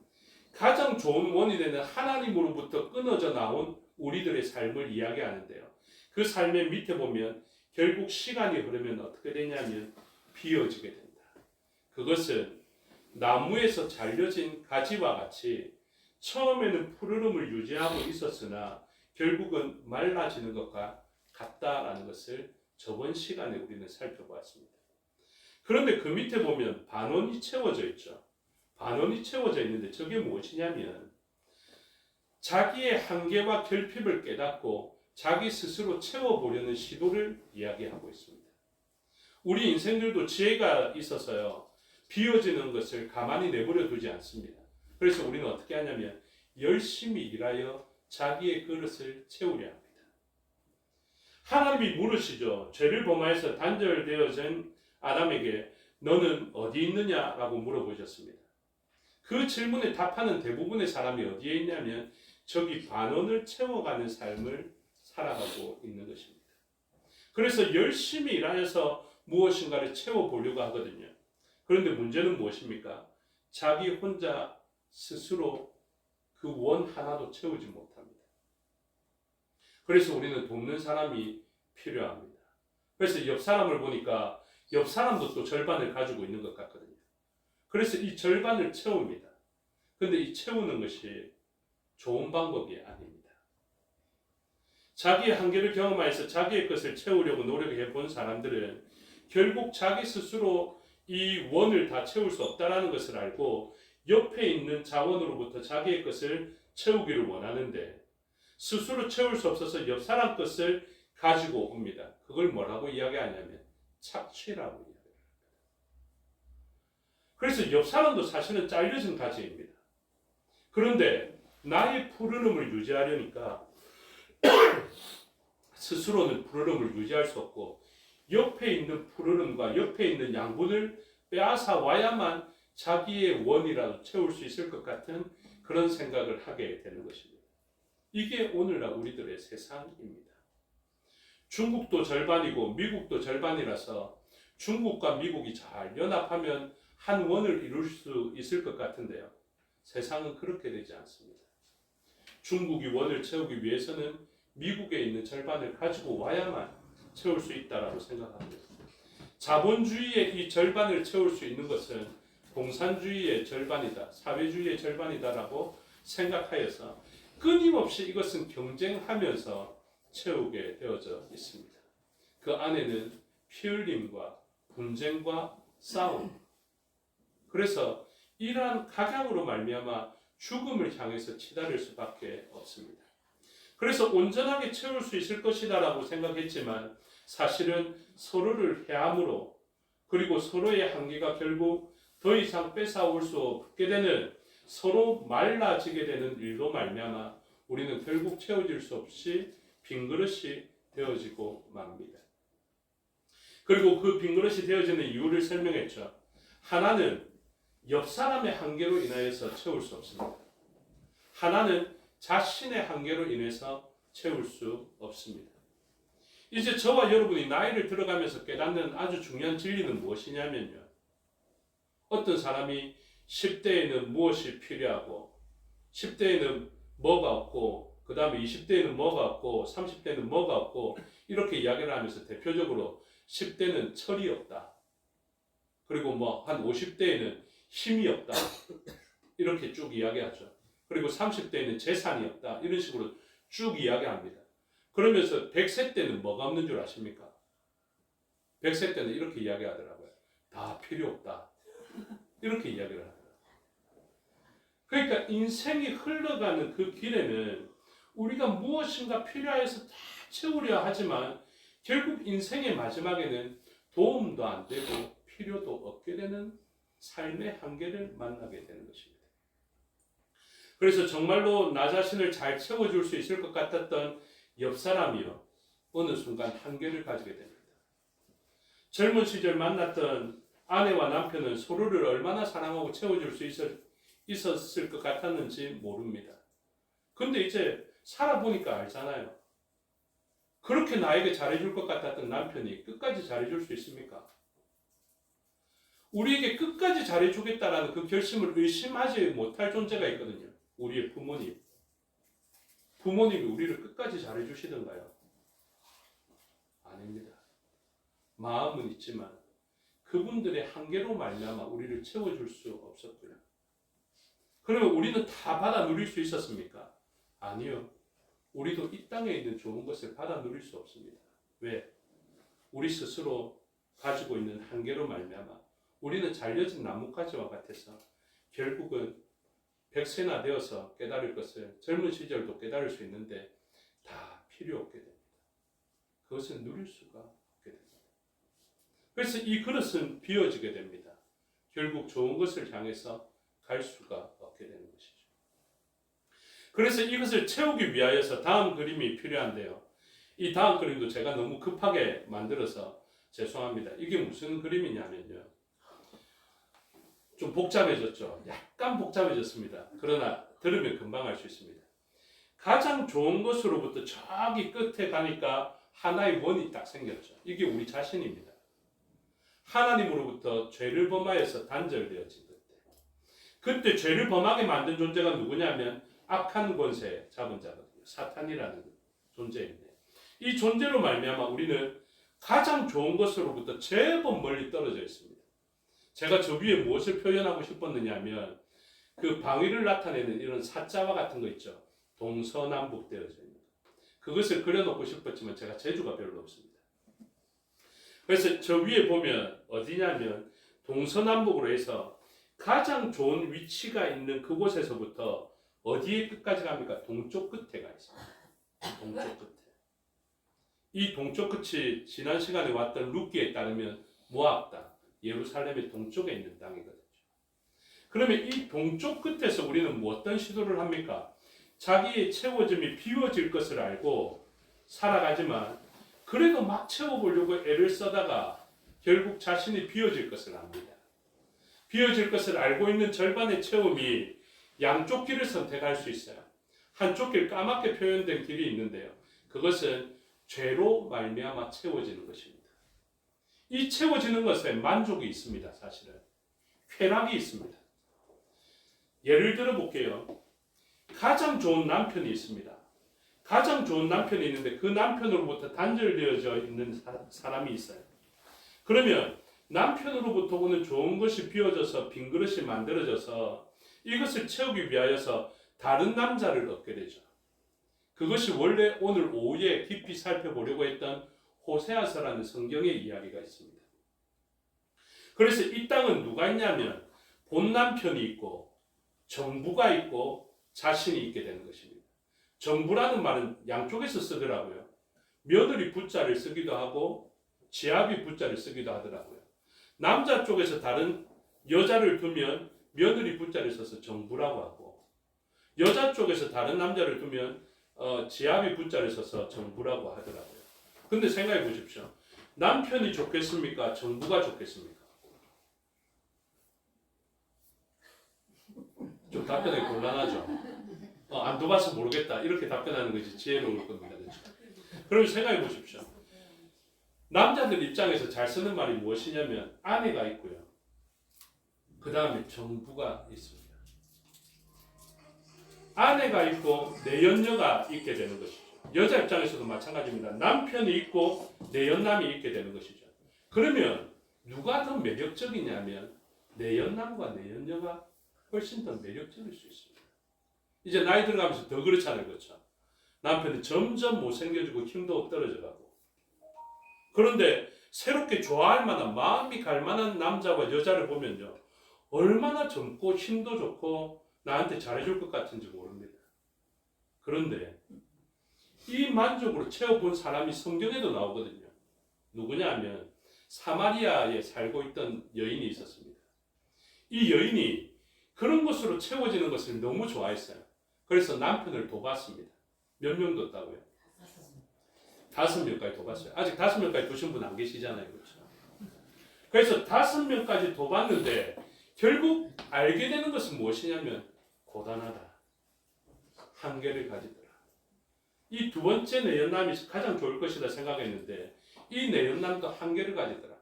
가장 좋은 원이 되는 하나님으로부터 끊어져 나온 우리들의 삶을 이야기하는데요. 그 삶의 밑에 보면 결국 시간이 흐르면 어떻게 되냐면 비어지게 된다. 그것은 나무에서 잘려진 가지와 같이 처음에는 푸르름을 유지하고 있었으나 결국은 말라지는 것과 같다라는 것을 저번 시간에 우리는 살펴보았습니다. 그런데 그 밑에 보면 반원이 채워져 있죠. 반원이 채워져 있는데 저게 무엇이냐면 자기의 한계와 결핍을 깨닫고 자기 스스로 채워보려는 시도를 이야기하고 있습니다. 우리 인생들도 지혜가 있어서요. 비어지는 것을 가만히 내버려 두지 않습니다. 그래서 우리는 어떻게 하냐면 열심히 일하여 자기의 그릇을 채우려 합니다. 하나님이 물으시죠. 죄를 범하여서 단절되어진 아담에게 너는 어디 있느냐라고 물어보셨습니다. 그 질문에 답하는 대부분의 사람이 어디에 있냐면 저기 반원을 채워가는 삶을 살아가고 있는 것입니다. 그래서 열심히 일하여서 무엇인가를 채워보려고 하거든요. 그런데 문제는 무엇입니까? 자기 혼자 스스로 그 원 하나도 채우지 못합니다. 그래서 우리는 돕는 사람이 필요합니다. 그래서 옆 사람을 보니까 옆 사람도 또 절반을 가지고 있는 것 같거든요. 그래서 이 절반을 채웁니다. 그런데 이 채우는 것이 좋은 방법이 아닙니다. 자기의 한계를 경험하여서 자기의 것을 채우려고 노력해 본 사람들은 결국 자기 스스로 이 원을 다 채울 수 없다는 것을 알고 옆에 있는 자원으로부터 자기의 것을 채우기를 원하는데 스스로 채울 수 없어서 옆 사람 것을 가지고 옵니다. 그걸 뭐라고 이야기하냐면 착취라고 이야기합니다. 그래서 옆 사람도 사실은 잘려진 가지입니다. 그런데 나의 푸르름을 유지하려니까 스스로는 푸르름을 유지할 수 없고 옆에 있는 푸르름과 옆에 있는 양분을 빼앗아 와야만 자기의 원이라도 채울 수 있을 것 같은 그런 생각을 하게 되는 것입니다. 이게 오늘날 우리들의 세상입니다. 중국도 절반이고 미국도 절반이라서 중국과 미국이 잘 연합하면 한 원을 이룰 수 있을 것 같은데요. 세상은 그렇게 되지 않습니다. 중국이 원을 채우기 위해서는 미국에 있는 절반을 가지고 와야만 채울 수 있다라고 생각합니다. 자본주의의 이 절반을 채울 수 있는 것은 공산주의의 절반이다, 사회주의의 절반이다라고 생각하여서 끊임없이 이것은 경쟁하면서 채우게 되어져 있습니다. 그 안에는 피 흘림과 분쟁과 싸움. 그래서 이러한 각양으로 말미암아 죽음을 향해서 치달을 수밖에 없습니다. 그래서 온전하게 채울 수 있을 것이다라고 생각했지만 사실은 서로를 해함으로 그리고 서로의 한계가 결국 더 이상 뺏어올 수 없게 되는 서로 말라지게 되는 일로 말미암아 우리는 결국 채워질 수 없이 빈 그릇이 되어지고 맙니다. 그리고 그 빈 그릇이 되어지는 이유를 설명했죠. 하나는 옆 사람의 한계로 인하여서 채울 수 없습니다. 하나는 자신의 한계로 인해서 채울 수 없습니다. 이제 저와 여러분이 나이를 들어가면서 깨닫는 아주 중요한 진리는 무엇이냐면요. 어떤 사람이 10대에는 무엇이 필요하고 10대에는 뭐가 없고 그 다음에 20대에는 뭐가 없고 30대는 뭐가 없고 이렇게 이야기를 하면서 대표적으로 10대는 철이 없다. 그리고 뭐 한 50대에는 힘이 없다. 이렇게 쭉 이야기하죠. 그리고 30대에는 재산이 없다. 이런 식으로 쭉 이야기합니다. 그러면서 100세 때는 뭐가 없는 줄 아십니까? 100세 때는 이렇게 이야기하더라고요. 다 필요 없다. 이렇게 이야기를 합니다. 그러니까 인생이 흘러가는 그 길에는 우리가 무엇인가 필요해서 다 채우려 하지만 결국 인생의 마지막에는 도움도 안 되고 필요도 없게 되는 삶의 한계를 만나게 되는 것입니다. 그래서 정말로 나 자신을 잘 채워줄 수 있을 것 같았던 옆 사람이요, 어느 순간 한계를 가지게 됩니다. 젊은 시절 만났던 아내와 남편은 서로를 얼마나 사랑하고 채워줄 수 있었을 것 같았는지 모릅니다. 근데 이제 살아보니까 알잖아요. 그렇게 나에게 잘해줄 것 같았던 남편이 끝까지 잘해줄 수 있습니까? 우리에게 끝까지 잘해주겠다라는 그 결심을 의심하지 못할 존재가 있거든요. 우리의 부모님. 부모님이 우리를 끝까지 잘해주시던가요? 아닙니다. 마음은 있지만 그분들의 한계로 말미암아 우리를 채워줄 수 없었고요. 그러면 우리는 다 받아 누릴 수 있었습니까? 아니요. 우리도 이 땅에 있는 좋은 것을 받아 누릴 수 없습니다. 왜? 우리 스스로 가지고 있는 한계로 말미암아 우리는 잘려진 나뭇가지와 같아서 결국은 백세나 되어서 깨달을 것을 젊은 시절도 깨달을 수 있는데 다 필요 없게 됩니다. 그것은 누릴 수가 없게 됩니다. 그래서 이 그릇은 비워지게 됩니다. 결국 좋은 것을 향해서 갈 수가 없게 되는 것이죠. 그래서 이것을 채우기 위하여서 다음 그림이 필요한데요. 이 다음 그림도 제가 너무 급하게 만들어서 죄송합니다. 이게 무슨 그림이냐면요. 좀 복잡해졌죠. 약간 복잡해졌습니다. 그러나 들으면 금방 알 수 있습니다. 가장 좋은 것으로부터 저기 끝에 가니까 하나의 원이 딱 생겼죠. 이게 우리 자신입니다. 하나님으로부터 죄를 범하여서 단절되어진 그때 죄를 범하게 만든 존재가 누구냐면 악한 권세 잡은 자거든요. 사탄이라는 존재인데 이 존재로 말미암아 우리는 가장 좋은 것으로부터 제법 멀리 떨어져 있습니다. 제가 저 위에 무엇을 표현하고 싶었느냐 하면 그 방위를 나타내는 이런 사자와 같은 거 있죠. 동서남북 되어져 있는 거. 그것을 그려놓고 싶었지만 제가 재주가 별로 없습니다. 그래서 저 위에 보면 어디냐면 동서남북으로 해서 가장 좋은 위치가 있는 그곳에서부터 어디에 끝까지 갑니까? 동쪽 끝에 가 있습니다. 동쪽 끝에. 이 동쪽 끝이 지난 시간에 왔던 룻기에 따르면 모압 땅, 예루살렘의 동쪽에 있는 땅이거든요. 그러면 이 동쪽 끝에서 우리는 어떤 시도를 합니까? 자기의 채워짐이 비워질 것을 알고 살아가지만 그래도 막 채워보려고 애를 써다가 결국 자신이 비워질 것을 압니다. 비워질 것을 알고 있는 절반의 채움이 양쪽 길을 선택할 수 있어요. 한쪽 길 까맣게 표현된 길이 있는데요. 그것은 죄로 말미암아 채워지는 것입니다. 이 채워지는 것에 만족이 있습니다. 사실은 쾌락이 있습니다. 예를 들어 볼게요. 가장 좋은 남편이 있습니다. 가장 좋은 남편이 있는데 그 남편으로부터 단절되어져 있는 사람이 있어요. 그러면 남편으로부터 오는 좋은 것이 비워져서 빈 그릇이 만들어져서 이것을 채우기 위하여서 다른 남자를 얻게 되죠. 그것이 원래 오늘 오후에 깊이 살펴보려고 했던 호세아서라는 성경의 이야기가 있습니다. 그래서 이 땅은 누가 있냐면 본 남편이 있고 정부가 있고 자신이 있게 되는 것입니다. 정부라는 말은 양쪽에서 쓰더라고요. 며느리 부자를 쓰기도 하고 지아비 부자를 쓰기도 하더라고요. 남자 쪽에서 다른 여자를 두면 며느리 부자를 써서 정부라고 하고 여자 쪽에서 다른 남자를 두면 지아비 부자를 써서 정부라고 하더라고요. 근데 생각해 보십시오. 남편이 좋겠습니까? 정부가 좋겠습니까? 좀 답변이 곤란하죠. 안 둬봐서 모르겠다. 이렇게 답변하는 것이 지혜로울 겁니다. 그렇죠? 그럼 생각해 보십시오. 남자들 입장에서 잘 쓰는 말이 무엇이냐면 아내가 있고요. 그 다음에 정부가 있습니다. 아내가 있고 내연녀가 있게 되는 것이죠. 여자 입장에서도 마찬가지입니다. 남편이 있고 내연남이 있게 되는 것이죠. 그러면 누가 더 매력적이냐면 내연남과 내연녀가 훨씬 더 매력적일 수 있습니다. 이제 나이 들어가면서 더 그렇잖아요. 그렇죠? 남편이 점점 못생겨지고 힘도 떨어져가고 그런데 새롭게 좋아할 만한 마음이 갈 만한 남자와 여자를 보면요. 얼마나 젊고 힘도 좋고 나한테 잘해줄 것 같은지 모릅니다. 그런데 이 만족으로 채워본 사람이 성경에도 나오거든요. 누구냐 하면 사마리아에 살고 있던 여인이 있었습니다. 이 여인이 그런 것으로 채워지는 것을 너무 좋아했어요. 그래서 남편을 도봤습니다. 몇 명 뒀다고요? 5명까지 도봤어요. 아직 5명까지 두신 분 안 계시잖아요. 그렇죠? 그래서 5명까지 도봤는데 결국 알게 되는 것은 무엇이냐면 고단하다. 한계를 가지더라. 이 두 번째 내연남이 가장 좋을 것이다 생각했는데 이 내연남도 한계를 가지더라.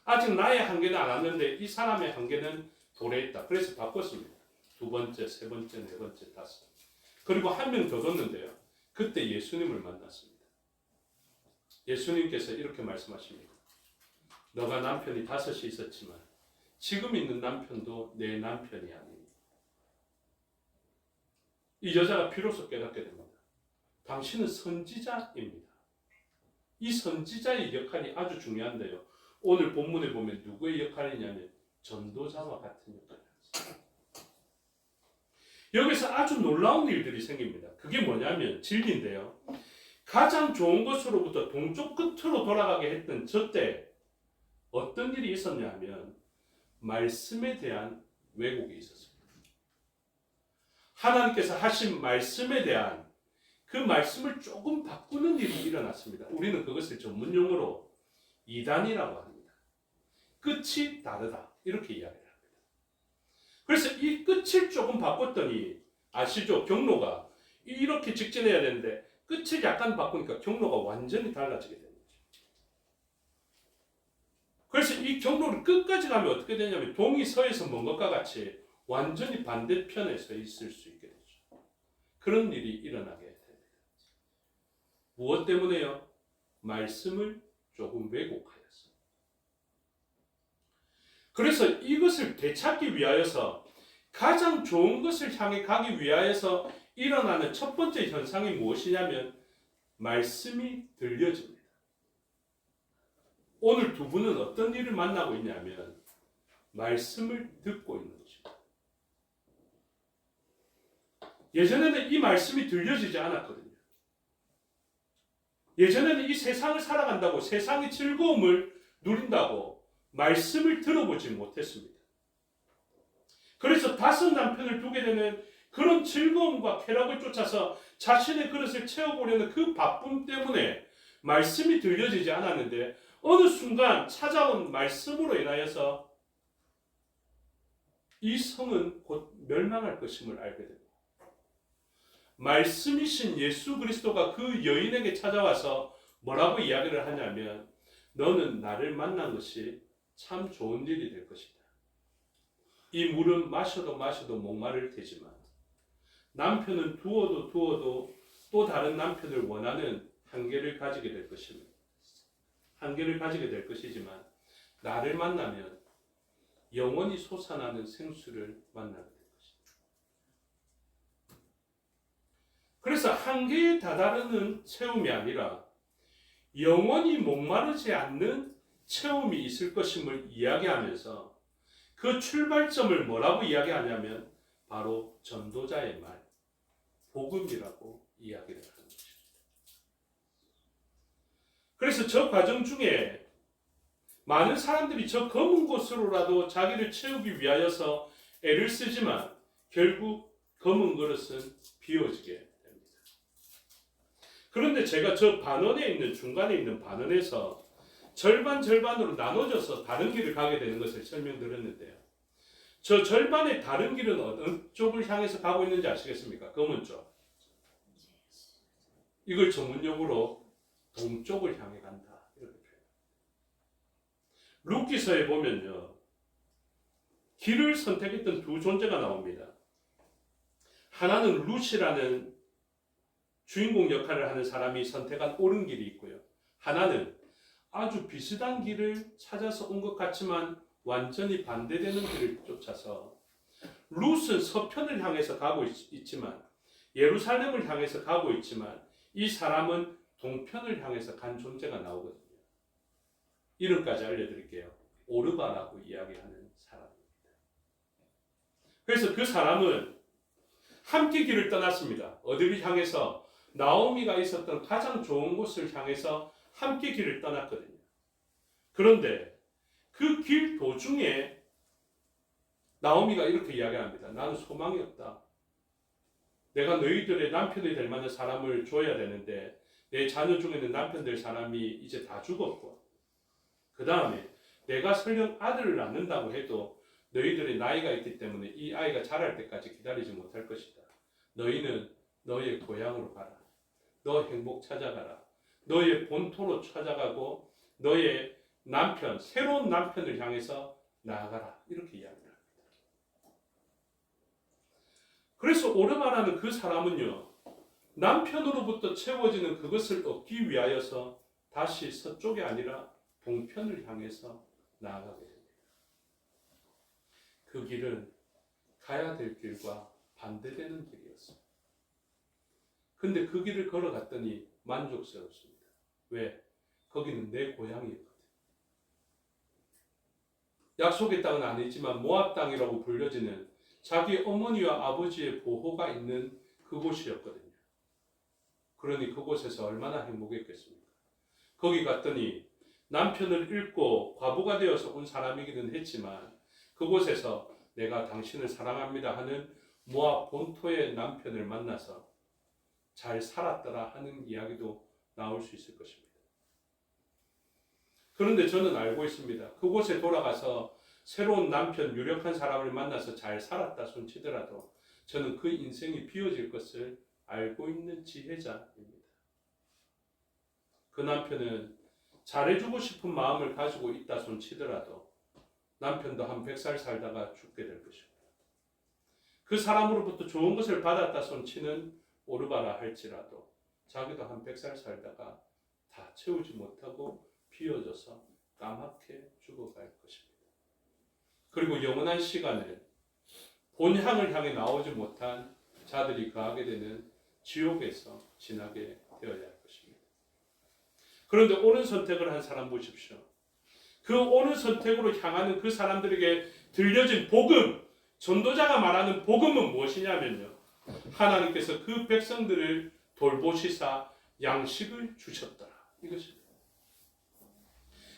아직 나의 한계는 안 왔는데 이 사람의 한계는 도래에 있다. 그래서 바꿨습니다. 두 번째, 세 번째, 네 번째, 다섯. 그리고 한 명 더 뒀는데요. 그때 예수님을 만났습니다. 예수님께서 이렇게 말씀하십니다. 너가 남편이 5이 있었지만 지금 있는 남편도 내 남편이 아닙니다. 이 여자가 비로소 깨닫게 됩니다. 당신은 선지자입니다. 이 선지자의 역할이 아주 중요한데요. 오늘 본문에 보면 누구의 역할이냐면 전도자와 같은 역할이었어요. 여기서 아주 놀라운 일들이 생깁니다. 그게 뭐냐면 진리인데요. 가장 좋은 것으로부터 동쪽 끝으로 돌아가게 했던 저때 어떤 일이 있었냐 하면 말씀에 대한 왜곡이 있었습니다. 하나님께서 하신 말씀에 대한 그 말씀을 조금 바꾸는 일이 일어났습니다. 우리는 그것을 전문용어로 이단이라고 합니다. 끝이 다르다 이렇게 이야기를 합니다. 그래서 이 끝을 조금 바꿨더니 아시죠? 경로가 이렇게 직진해야 되는데 끝을 약간 바꾸니까 경로가 완전히 달라지게 되는 거죠. 그래서 이 경로를 끝까지 가면 어떻게 되냐면 동이 서에서 먼 것과 같이 완전히 반대편에 서 있을 수 있게 되죠. 그런 일이 일어나게 됩니다. 무엇 때문에요? 말씀을 조금 왜곡하였어요. 그래서 이것을 되찾기 위하여서 가장 좋은 것을 향해 가기 위하여서 일어나는 첫 번째 현상이 무엇이냐면 말씀이 들려집니다. 오늘 두 분은 어떤 일을 만나고 있냐면 말씀을 듣고 있는 것입니다. 예전에는 이 말씀이 들려지지 않았거든요. 예전에는 이 세상을 살아간다고 세상의 즐거움을 누린다고 말씀을 들어보지 못했습니다. 그래서 5 남편을 두게 되는 그런 즐거움과 쾌락을 쫓아서 자신의 그릇을 채워보려는 그 바쁨 때문에 말씀이 들려지지 않았는데 어느 순간 찾아온 말씀으로 인하여서 이 성은 곧 멸망할 것임을 알게 됩니다. 말씀이신 예수 그리스도가 그 여인에게 찾아와서 뭐라고 이야기를 하냐면 너는 나를 만난 것이 참 좋은 일이 될 것이다. 이 물은 마셔도 목마를 테지만 남편은 두어도 또 다른 남편을 원하는 한계를 가지게 될 것입니다. 한계를 가지게 될 것이지만 나를 만나면 영원히 솟아나는 생수를 만나게 될 것입니다. 그래서 한계에 다다르는 체험이 아니라 영원히 목마르지 않는 체험이 있을 것임을 이야기하면서 그 출발점을 뭐라고 이야기하냐면 바로 전도자의 말, 복음이라고 이야기를 하는 것입니다. 그래서 저 과정 중에 많은 사람들이 저 검은 곳으로라도 자기를 채우기 위하여서 애를 쓰지만 결국 검은 그릇은 비워지게 됩니다. 그런데 제가 저 반원에 있는 중간에 있는 반원에서 절반으로 나눠져서 다른 길을 가게 되는 것을 설명드렸는데요. 저 절반의 다른 길은 어느 쪽을 향해서 가고 있는지 아시겠습니까? 검은 쪽. 이걸 전문용어로 동쪽을 향해 간다. 이렇게 표현합니다. 룻기서에 보면요. 길을 선택했던 두 존재가 나옵니다. 하나는 룻이라는 주인공 역할을 하는 사람이 선택한 옳은 길이 있고요. 하나는 아주 비슷한 길을 찾아서 온 것 같지만 완전히 반대되는 길을 쫓아서 룻은 서편을 향해서 가고 있지만 예루살렘을 향해서 가고 있지만 이 사람은 동편을 향해서 간 존재가 나오거든요. 이름까지 알려드릴게요. 오르바라고 이야기하는 사람입니다. 그래서 그 사람은 함께 길을 떠났습니다. 어디를 향해서? 나오미가 있었던 가장 좋은 곳을 향해서 함께 길을 떠났거든요. 그런데 그 길 도중에 나오미가 이렇게 이야기합니다. 나는 소망이 없다. 내가 너희들의 남편이 될 만한 사람을 줘야 되는데 내 자녀 중에는 남편 될 사람이 이제 다 죽었고, 그 다음에 내가 설령 아들을 낳는다고 해도 너희들의 나이가 있기 때문에 이 아이가 자랄 때까지 기다리지 못할 것이다. 너희는 너의 고향으로 가라. 너 행복 찾아가라. 너의 본토로 찾아가고 너의 남편, 새로운 남편을 향해서 나아가라. 이렇게 이야기합니다. 그래서 오르바라는 그 사람은요, 남편으로부터 채워지는 그것을 얻기 위하여서 다시 서쪽이 아니라 동편을 향해서 나아가게 됩니다. 그 길은 가야 될 길과 반대되는 길이었습니다. 근데 그 길을 걸어갔더니 만족스럽습니다. 왜? 거기는 내 고향이었거든요. 약속의 땅은 아니지만 모압 땅이라고 불려지는 자기 어머니와 아버지의 보호가 있는 그곳이었거든요. 그러니 그곳에서 얼마나 행복했겠습니까? 거기 갔더니 남편을 잃고 과부가 되어서 온 사람이기는 했지만 그곳에서 내가 당신을 사랑합니다 하는 모압 본토의 남편을 만나서 잘 살았더라 하는 이야기도 나올 수 있을 것입니다. 그런데 저는 알고 있습니다. 그곳에 돌아가서 새로운 남편, 유력한 사람을 만나서 잘 살았다 손치더라도 저는 그 인생이 비워질 것을 알고 있는 지혜자입니다. 그 남편은 잘해주고 싶은 마음을 가지고 있다 손치더라도 남편도 한 100살 살다가 죽게 될 것입니다. 그 사람으로부터 좋은 것을 받았다 손치는 오르바라 할지라도 자기도 한 100살 살다가 다 채우지 못하고 비워져서 까맣게 죽어갈 것입니다. 그리고 영원한 시간을 본향을 향해 나오지 못한 자들이 거하게 되는 지옥에서 지나게 되어야 할 것입니다. 그런데 옳은 선택을 한 사람 보십시오. 그 옳은 선택으로 향하는 그 사람들에게 들려진 복음, 전도자가 말하는 복음은 무엇이냐면요, 하나님께서 그 백성들을 돌보시사 양식을 주셨더라, 이것입니다.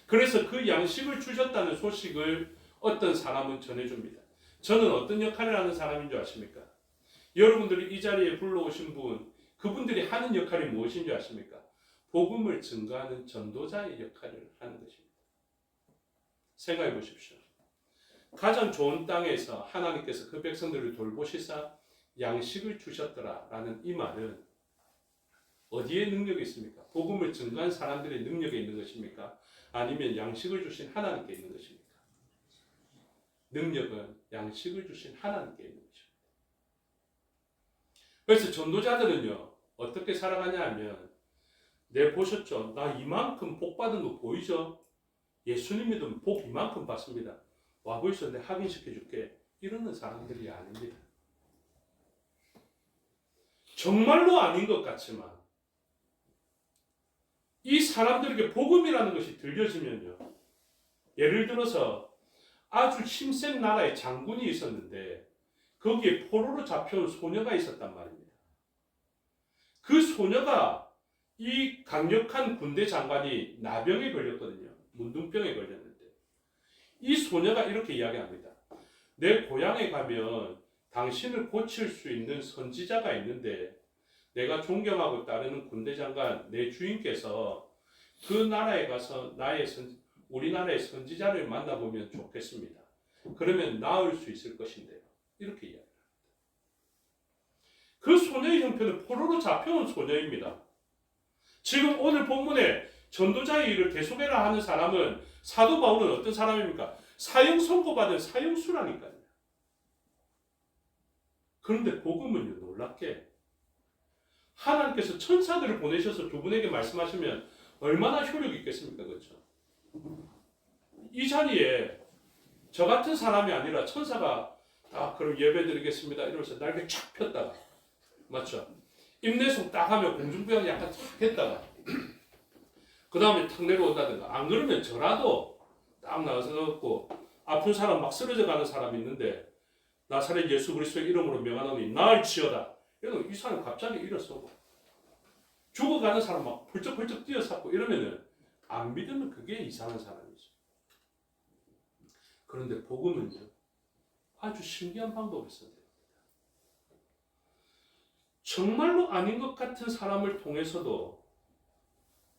그래서 그 양식을 주셨다는 소식을 어떤 사람은 전해줍니다. 저는 어떤 역할을 하는 사람인 줄 아십니까? 여러분들이 이 자리에 불러오신 분, 그분들이 하는 역할이 무엇인 줄 아십니까? 복음을 증거하는 전도자의 역할을 하는 것입니다. 생각해 보십시오. 가장 좋은 땅에서 하나님께서 그 백성들을 돌보시사 양식을 주셨더라 라는 이 말은 어디에 능력이 있습니까? 복음을 증거한 사람들의 능력에 있는 것입니까? 아니면 양식을 주신 하나님께 있는 것입니까? 능력은 양식을 주신 하나님께 있는 것입니다. 그래서 전도자들은요, 어떻게 살아가냐 하면, 네, 보셨죠? 나 이만큼 복 받은 거 보이죠? 예수님 믿으면 복 이만큼 받습니다. 와보이소, 내가 확인시켜줄게. 이러는 사람들이 아닙니다. 정말로 아닌 것 같지만 이 사람들에게 복음이라는 것이 들려지면요, 예를 들어서 아주 힘센 나라의 장군이 있었는데 거기에 포로로 잡혀온 소녀가 있었단 말입니다. 그 소녀가 이 강력한 군대 장관이 나병에 걸렸거든요. 문둥병에 걸렸는데 이 소녀가 이렇게 이야기합니다. 내 고향에 가면 당신을 고칠 수 있는 선지자가 있는데 내가 존경하고 따르는 군대 장관 내 주인께서 그 나라에 가서 우리나라의 선지자를 만나보면 좋겠습니다. 그러면 나을 수 있을 것인데요. 이렇게 이야기합니다. 그 소녀의 형편은 포로로 잡혀온 소녀입니다. 지금 오늘 본문에 전도자의 일을 계속해라 하는 사람은 사도 바울은 어떤 사람입니까? 사형 선고받은 사형수라니까요. 그런데 복음은요, 놀랍게 하나님께서 천사들을 보내셔서 두 분에게 말씀하시면 얼마나 효력이 있겠습니까? 그렇죠? 이 자리에 저 같은 사람이 아니라 천사가 그럼 예배 드리겠습니다 이러면서 날개 쫙 폈다가, 맞죠? 임내송 딱 하면 공중부양 약간 쫙 했다가 그 다음에 탁 내려온다든가. 안 그러면 저라도 딱 나가서 넣고 아픈 사람 막 쓰러져 가는 사람이 있는데 나사렛 예수 그리스도의 이름으로 명하노니 나을지어다. 이러면 이 사람 갑자기 일어서고 죽어가는 사람 막 펄쩍펄쩍 뛰어섰고 이러면은 안 믿으면 그게 이상한 사람이죠. 그런데 복음은요 아주 신기한 방법을 써요. 정말로 아닌 것 같은 사람을 통해서도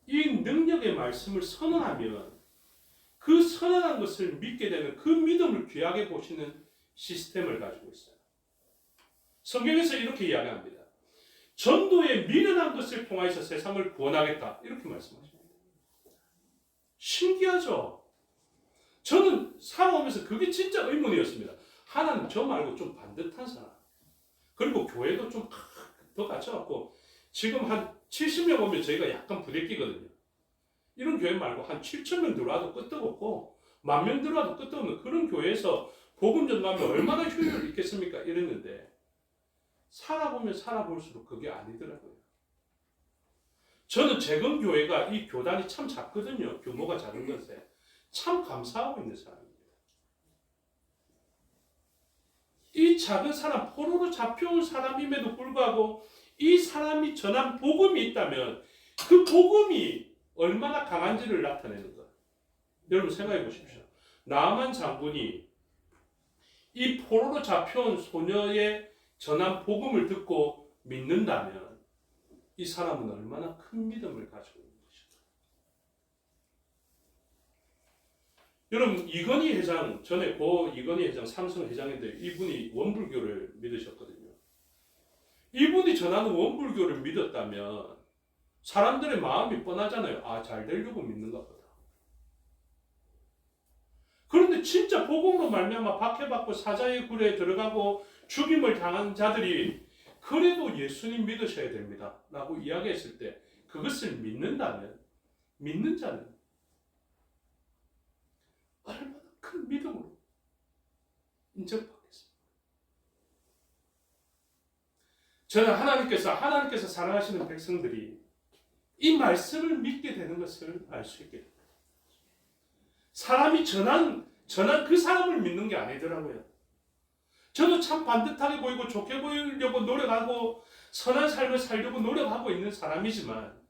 이 능력의 말씀을 선언하면 그 선언한 것을 믿게 되는 그 믿음을 귀하게 보시는 시스템을 가지고 있어요. 성경에서 이렇게 이야기합니다. 전도에 미련한 것을 통하여서 세상을 구원하겠다. 이렇게 말씀하십니다. 신기하죠? 저는 살아오면서 그게 진짜 의문이었습니다. 하나님 저 말고 좀 반듯한 사람. 그리고 교회도 좀 더 갖춰갖고 지금 한 70명 오면 저희가 약간 부대끼거든요. 이런 교회 말고 한 7,000명 들어와도 끄떡없고 10,000명 들어와도 끄떡없는 그런 교회에서 복음 전하면 얼마나 효율이 있겠습니까? 이랬는데 살아보면 살아볼수록 그게 아니더라고요. 저는 재건 교회가 이 교단이 참 작거든요. 규모가 작은 것에 참 감사하고 있는 사람입니다. 이 작은 사람, 포로로 잡혀온 사람임에도 불구하고 이 사람이 전한 복음이 있다면 그 복음이 얼마나 강한지를 나타내는 것. 여러분 생각해 보십시오. 나아만 장군이 이 포로로 잡혀온 소녀의 전한 복음을 듣고 믿는다면 이 사람은 얼마나 큰 믿음을 가지고 있는 것일까. 여러분 이건희 회장 전에 고 이건희 회장 삼성 회장인데 이분이 원불교를 믿으셨거든요. 이분이 전하는 원불교를 믿었다면 사람들의 마음이 뻔하잖아요. 아, 잘 되려고 믿는가 보다. 그런데 진짜 복음으로 말미암아 박해받고 사자의 굴에 들어가고 죽임을 당한 자들이 그래도 예수님 믿으셔야 됩니다 라고 이야기했을 때 그것을 믿는다면 믿는 자는 얼마나 큰 믿음으로 인정받겠습니까? 저는 하나님께서 사랑하시는 백성들이 이 말씀을 믿게 되는 것을 알 수 있게 됩니다. 사람이 전한 그 사람을 믿는 게 아니더라고요. 저도 참 반듯하게 보이고 좋게 보이려고 노력하고 선한 삶을 살려고 노력하고 있는 사람이지만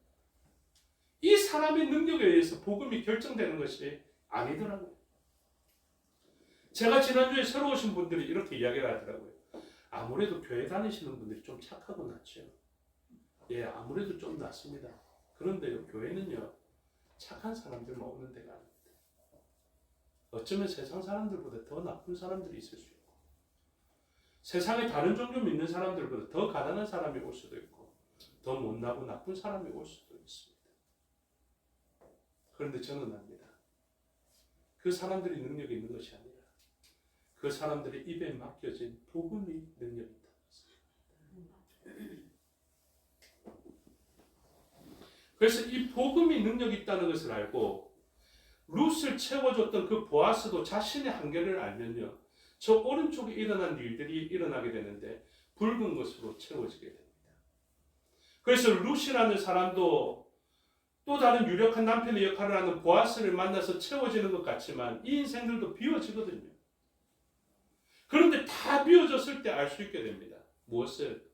이 사람의 능력에 의해서 복음이 결정되는 것이 아니더라고요. 제가 지난주에 새로 오신 분들이 이렇게 이야기를 하더라고요. 아무래도 교회 다니시는 분들이 좀 착하고 낫죠. 예, 아무래도 좀 낫습니다. 그런데요, 교회는요, 착한 사람들만 오는 데가 아닙니다. 어쩌면 세상 사람들보다 더 나쁜 사람들이 있을 수 있고, 세상에 다른 종교 믿는 사람들보다 더 가난한 사람이 올 수도 있고, 더 못나고 나쁜 사람이 올 수도 있습니다. 그런데 저는 압니다. 그 사람들이 능력이 있는 것이 아니라 그 사람들의 입에 맡겨진 복음이 능력이 있다는 것입니다. 그래서 이 복음이 능력이 있다는 것을 알고 룻을 채워줬던 그 보아스도 자신의 한계를 알면요, 저 오른쪽에 일어난 일들이 일어나게 되는데 붉은 것으로 채워지게 됩니다. 그래서 룻이라는 사람도 또 다른 유력한 남편의 역할을 하는 보아스를 만나서 채워지는 것 같지만 이 인생들도 비워지거든요. 그런데 다 비워졌을 때 알 수 있게 됩니다. 무엇을?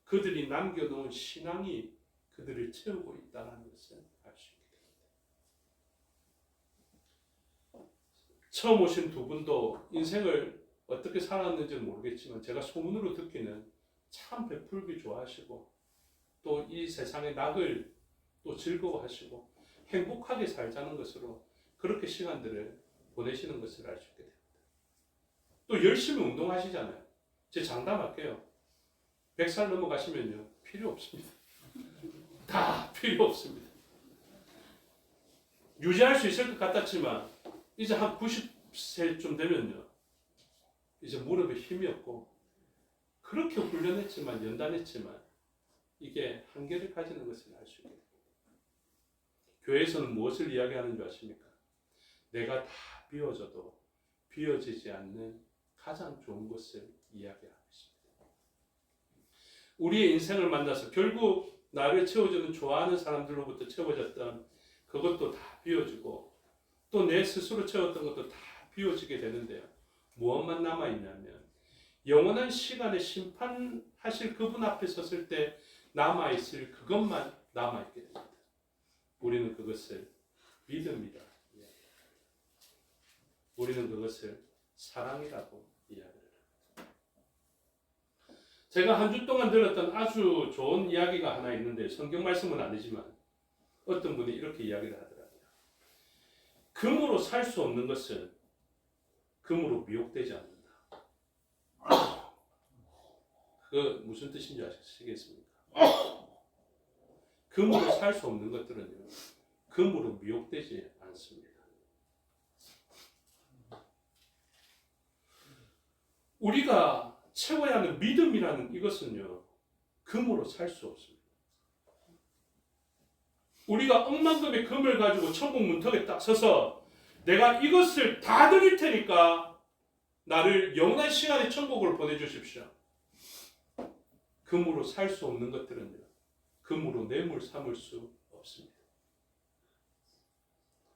그들이 남겨놓은 신앙이 그들을 채우고 있다는 것을 알 수 있게 됩니다. 처음 오신 두 분도 인생을 어떻게 살았는지는 모르겠지만 제가 소문으로 듣기는 참 베풀기 좋아하시고 또 이 세상의 낙을 또 즐거워하시고 행복하게 살자는 것으로 그렇게 시간들을 보내시는 것을 알 수 있게 됩니다. 또 열심히 운동하시잖아요. 제 장담할게요. 100살 넘어가시면요, 필요 없습니다. 다 필요 없습니다. 유지할 수 있을 것 같았지만 이제 한 90세쯤 되면요, 이제 무릎에 힘이 없고 그렇게 훈련했지만 연단했지만 이게 한계를 가지는 것을 알 수 있게 됩니다. 교회에서는 무엇을 이야기하는 줄 아십니까? 내가 다 비워져도 비워지지 않는 가장 좋은 것을 이야기하고 있습니다. 우리의 인생을 만나서 결국 나를 채워주는 좋아하는 사람들로부터 채워졌던 그 그것도 다 비워지고 또 내 스스로 채웠던 것도 다 비워지게 되는데요. 무엇만 남아있냐면 영원한 시간에 심판하실 그분 앞에 섰을 때 남아있을 그것만 남아있게 됩니다. 우리는 그것을 믿음이다. 우리는 그것을 사랑이라고 이야기를 합니다. 제가 한 주 동안 들었던 아주 좋은 이야기가 하나 있는데 성경 말씀은 아니지만 어떤 분이 이렇게 이야기를 하더라고요. 금으로 살 수 없는 것은 금으로 미혹되지 않는다. 그 무슨 뜻인지 아시겠습니까? 금으로 살 수 없는 것들은요, 금으로 미혹되지 않습니다. 우리가 채워야 하는 믿음이라는 이것은요, 금으로 살 수 없습니다. 우리가 억만금의 금을 가지고 천국 문턱에 딱 서서 내가 이것을 다 드릴 테니까 나를 영원한 시간의 천국으로 보내주십시오. 금으로 살 수 없는 것들은요, 금으로 뇌물 삼을 수 없습니다.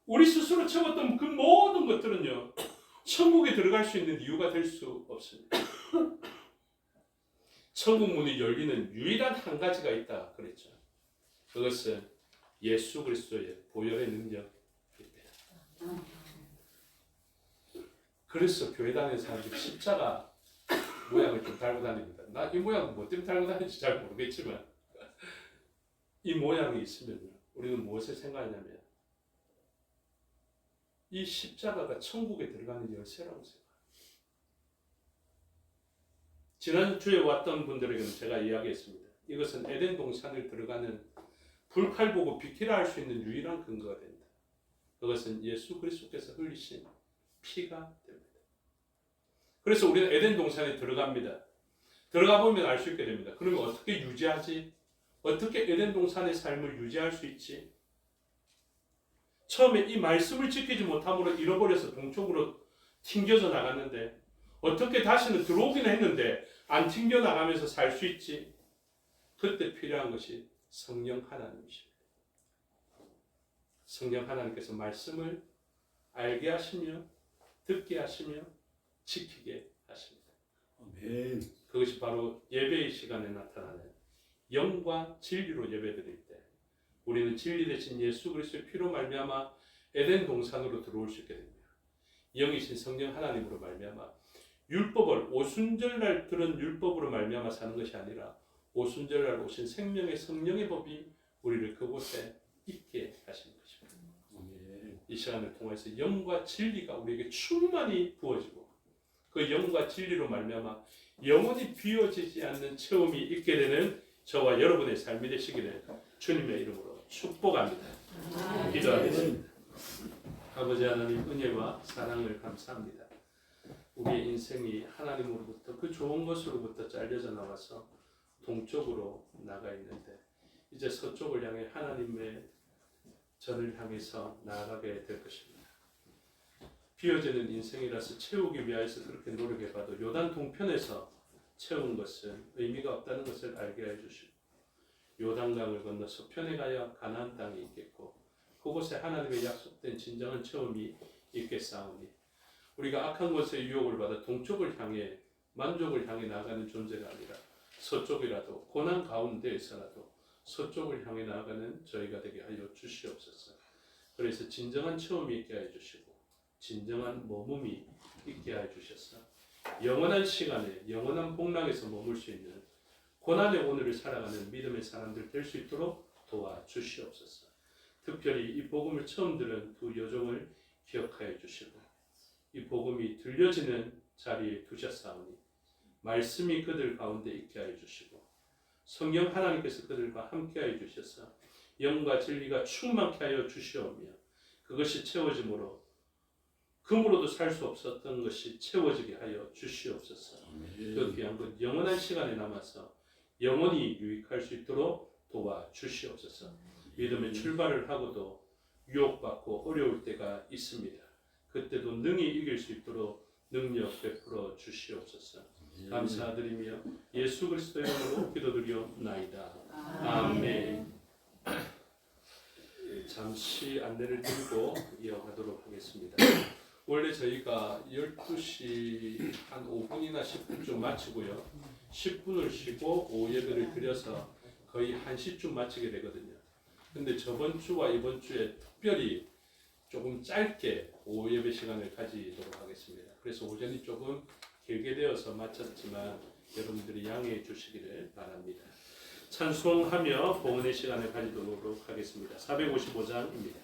우리 스스로 채웠던 그 모든 것들은요, 천국에 들어갈 수 있는 이유가 될 수 없습니다. 천국 문이 열리는 유일한 한 가지가 있다 그랬죠. 그것은 예수 그리스도의 보혈의 능력입니다. 그래서 교회 다니는 사람들이 십자가 모양을 좀 달고 다닙니다. 나 이 모양 뭐 때문에 달고 다니는지 잘 모르겠지만 이 모양이 있으면 우리는 무엇을 생각하냐면 이 십자가가 천국에 들어가는 열쇠라고 생각합니다. 지난주에 왔던 분들에게는 제가 이야기했습니다. 이것은 에덴 동산을 들어가는 불칼 보고 비키라 할 수 있는 유일한 근거가 된다. 그것은 예수 그리스도께서 흘리신 피가 됩니다. 그래서 우리는 에덴 동산에 들어갑니다. 들어가 보면 알 수 있게 됩니다. 그러면 어떻게 유지하지? 어떻게 에덴 동산의 삶을 유지할 수 있지? 처음에 이 말씀을 지키지 못함으로 잃어버려서 동쪽으로 튕겨져 나갔는데 어떻게 다시는 들어오긴 했는데 안 튕겨 나가면서 살 수 있지? 그때 필요한 것이 성령 하나님이십니다. 성령 하나님께서 말씀을 알게 하시며 듣게 하시며 지키게 하십니다. 아멘. 그것이 바로 예배의 시간에 나타나는 영과 진리로 예배드릴 때 우리는 진리 대신 예수 그리스도의 피로 말미암아 에덴 동산으로 들어올 수 있게 됩니다. 영이신 성령 하나님으로 말미암아 율법을 오순절날 들은 율법으로 말미암아 사는 것이 아니라 오순절날 오신 생명의 성령의 법이 우리를 그곳에 있게 하시는 것입니다. 이 시간을 통해서 영과 진리가 우리에게 충만히 부어지고 그 영과 진리로 말미암아 영원히 비워지지 않는 체험이 있게 되는 저와 여러분의 삶이 되시기를 주님의 이름으로 축복합니다. 기도하겠습니다. 아버지 하나님 은혜와 사랑을 감사합니다. 우리의 인생이 하나님으로부터 그 좋은 것으로부터 잘려져 나와서 동쪽으로 나가 있는데 이제 서쪽을 향해 하나님의 전을 향해서 나아가게 될 것입니다. 비어지는 인생이라서 채우기 위해서 그렇게 노력해봐도 요단 동편에서 채운 것은 의미가 없다는 것을 알게 해주시고 요단강을 건너 서편에 가야 가나안 땅이 있겠고 그곳에 하나님의 약속된 진정한 체험이 있겠사오니 우리가 악한 것의 유혹을 받아 동쪽을 향해 만족을 향해 나아가는 존재가 아니라 서쪽이라도 고난 가운데에서라도 서쪽을 향해 나아가는 저희가 되게 하여 주시옵소서. 그래서 진정한 체험이 있게 하여 주시고 진정한 머금이 있게 하여 주셔서 영원한 시간에 영원한 복락에서 머물 수 있는 고난의 오늘을 살아가는 믿음의 사람들 될 수 있도록 도와주시옵소서. 특별히 이 복음을 처음 들은 두 여종을 기억하여 주시고 이 복음이 들려지는 자리에 두셨사오니 말씀이 그들 가운데 있게 하여 주시고 성령 하나님께서 그들과 함께 하여 주셔서 영과 진리가 충만케 하여 주시오며 그것이 채워짐으로 금으로도 살 수 없었던 것이 채워지게 하여 주시옵소서. 그 귀한 것 영원한 시간에 남아서 영원히 유익할 수 있도록 도와주시옵소서. 믿음의 출발을 하고도 유혹받고 어려울 때가 있습니다. 그때도 능히 이길 수 있도록 능력 베풀어 주시옵소서. 감사드리며 예수 그리스도의 이름으로 기도드리옵나이다. 아멘. 잠시 안내를 드리고 이어가도록 하겠습니다. 원래 저희가 12시 한 5분이나 10분쯤 마치고요. 10분을 쉬고 오후 예배를 드려서 거의 1시쯤 마치게 되거든요. 근데 저번 주와 이번 주에 특별히 조금 짧게 오후 예배 시간을 가지도록 하겠습니다. 그래서 오전이 조금 길게 되어서 마쳤지만 여러분들이 양해해 주시기를 바랍니다. 찬송하며 봉헌의 시간을 가지도록 하겠습니다. 455장입니다.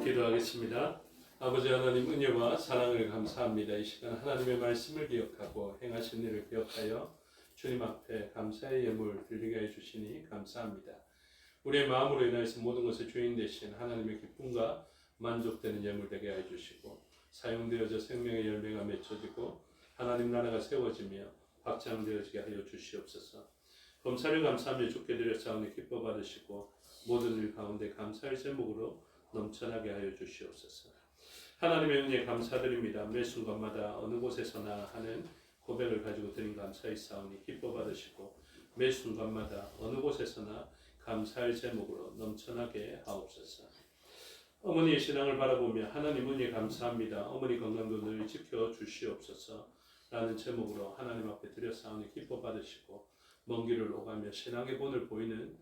기도하겠습니다. 아버지 하나님 은혜와 사랑을 감사합니다. 이 시간 하나님의 말씀을 기억하고 행하신 일을 기억하여 주님 앞에 감사의 예물 드리게 해주시니 감사합니다. 우리의 마음으로 인하여서 모든 것의 주인 되신 하나님의 기쁨과 만족되는 예물 되게 해주시고 사용되어져 생명의 열매가 맺혀지고 하나님 나라가 세워지며 확장되어지게 하여 주시옵소서. 범사를 감사하며 주께 드렸사오니 기뻐 받으시고 모든 일 가운데 감사의 제목으로 넘쳐나게 하여 주시옵소서. 하나님의 은혜에 감사드립니다. 매 순간마다 어느 곳에서나 하는 고백을 가지고 드린 감사의사오니 기뻐 받으시고 매 순간마다 어느 곳에서나 감사의 제목으로 넘쳐나게 하옵소서. 어머니의 신앙을 바라보며 하나님 은혜에 감사합니다. 어머니 건강도 늘 지켜 주시옵소서 라는 제목으로 하나님 앞에 드렸사오니 기뻐 받으시고 먼 길을 오가며 신앙의 본을 보이는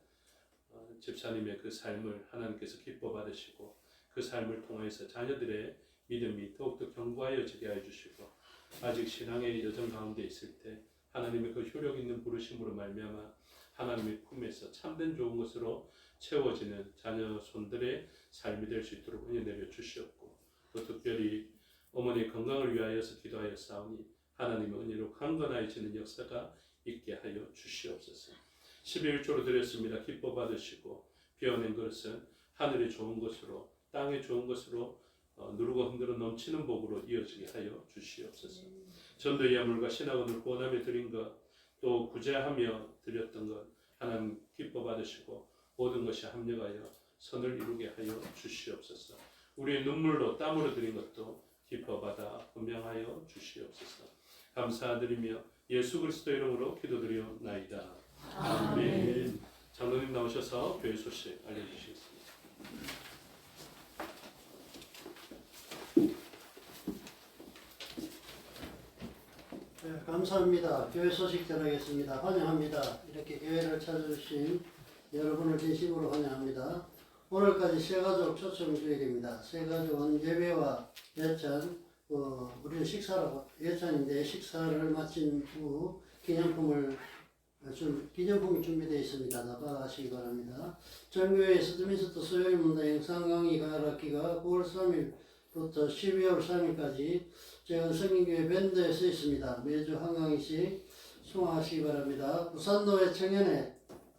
집사님의 그 삶을 하나님께서 기뻐 받으시고 그 삶을 통해서 자녀들의 믿음이 더욱더 견고하여지게 해주시고 아직 신앙의 여정 가운데 있을 때 하나님의 그 효력 있는 부르심으로 말미암아 하나님의 품에서 참된 좋은 것으로 채워지는 자녀 손들의 삶이 될 수 있도록 은혜 내려 주시옵고 또 특별히 어머니의 건강을 위하여서 기도하였사오니 하나님의 은혜로 강건해지는 역사가 있게 하여 주시옵소서. 11조로 드렸습니다. 기뻐 받으시고 비워낸 그릇은 하늘의 좋은 것으로 땅의 좋은 것으로 누르고 흔들어 넘치는 복으로 이어지게 하여 주시옵소서. 전도의 예물과 신학원을 구원하며 드린 것 또 구제하며 드렸던 것 하나님 기뻐 받으시고 모든 것이 합력하여 선을 이루게 하여 주시옵소서. 우리의 눈물로 땀으로 드린 것도 기뻐 받아 분명하여 주시옵소서. 감사드리며 예수 그리스도 이름으로 기도드리옵나이다. 아멘. 장로님 나오셔서 교회 소식 알려주시겠습니다. 네, 감사합니다. 교회 소식 전하겠습니다. 환영합니다. 이렇게 교회를 찾아주신 여러분을 진심으로 환영합니다. 오늘까지 새가족 초청 주일입니다. 새가족은 예배와 예찬, 우리는 식사라고 예찬인데 식사를 마친 후 기념품이 준비되어 있습니다. 다 받아가시기 바랍니다. 전교회 스트민스터 수요일 문화 영상 강의 가락기가 9월 3일부터 12월 3일까지 제가 성인교회 밴드에 서 있습니다. 매주 한 강의씩 수강하시기 바랍니다. 부산노회 청년회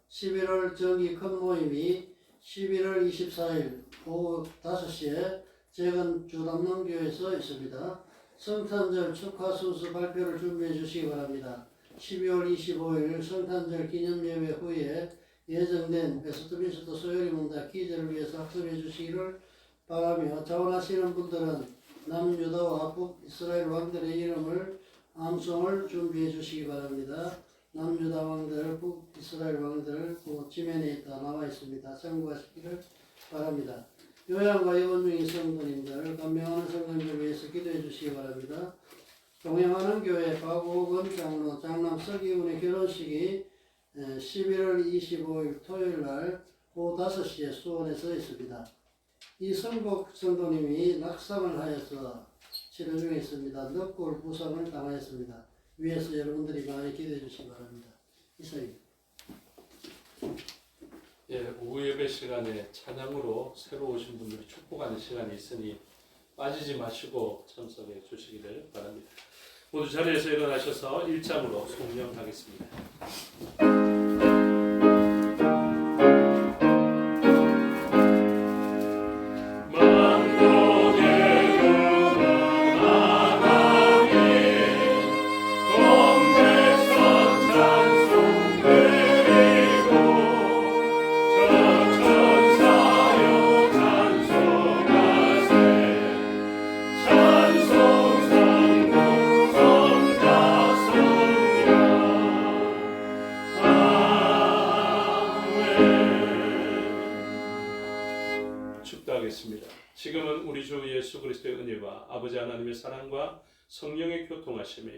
11월 정기 큰 모임이 11월 24일 오후 5시에 제건 주담론교회에서 있습니다. 성탄절 축하 순서 발표를 준비해 주시기 바랍니다. 12월 25일 성탄절 기념예배 후에 예정된 웨스트민스터 소요리 문화 기제를 위해서 학습해 주시기를 바라며 자원하시는 분들은 남유다와 북이스라엘 왕들의 이름을 암송을 준비해 주시기 바랍니다. 남유다 왕들, 북이스라엘 왕들 지면에 다 나와 있습니다. 참고하시기를 바랍니다. 요양과 입원 중인 성도님들, 감명하는 성도님들 위해서 기도해 주시기 바랍니다. 동행하는 교회 박옥은 장로, 장남 서기훈의 결혼식이 11월 25일 토요일날 오후 5시에 수원에서 있습니다. 이성복 성도님이 낙상을 하여서 치료 중에 있습니다. 늑골 부상을 당하였습니다. 위에서 여러분들이 많이 기도해 주시기 바랍니다. 이상입니다. 예, 오후 예배 시간에 찬양으로 새로 오신 분들이 축복하는 시간이 있으니 빠지지 마시고 참석해 주시기를 바랍니다. 모두 자리에서 일어나셔서 1장으로 송명하겠습니다. 축도하겠습니다. 지금은 우리 주 예수 그리스도의 은혜와 아버지 하나님의 사랑과 성령의 교통하심이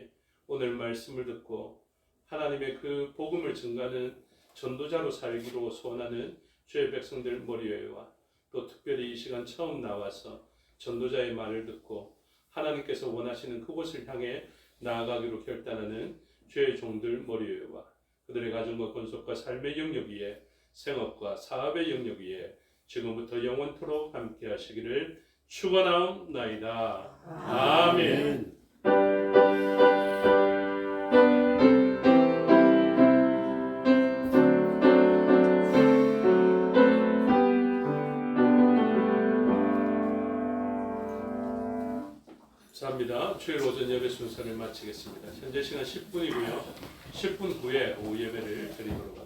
오늘 말씀을 듣고 하나님의 그 복음을 증가하는 전도자로 살기로 소원하는 주의 백성들 머리에와 또 특별히 이 시간 처음 나와서 전도자의 말을 듣고 하나님께서 원하시는 그곳을 향해 나아가기로 결단하는 주의 종들 머리에와 그들의 가정과 건속과 삶의 영역 위에 생업과 사업의 영역 위에 지금부터 영원토록 함께 하시기를 축원하옵나이다. 아멘. 감사합니다. 주일 오전 예배 순서를 마치겠습니다. 현재 시간 10분이고요. 10분 후에 오후 예배를 드리도록 하겠습니다.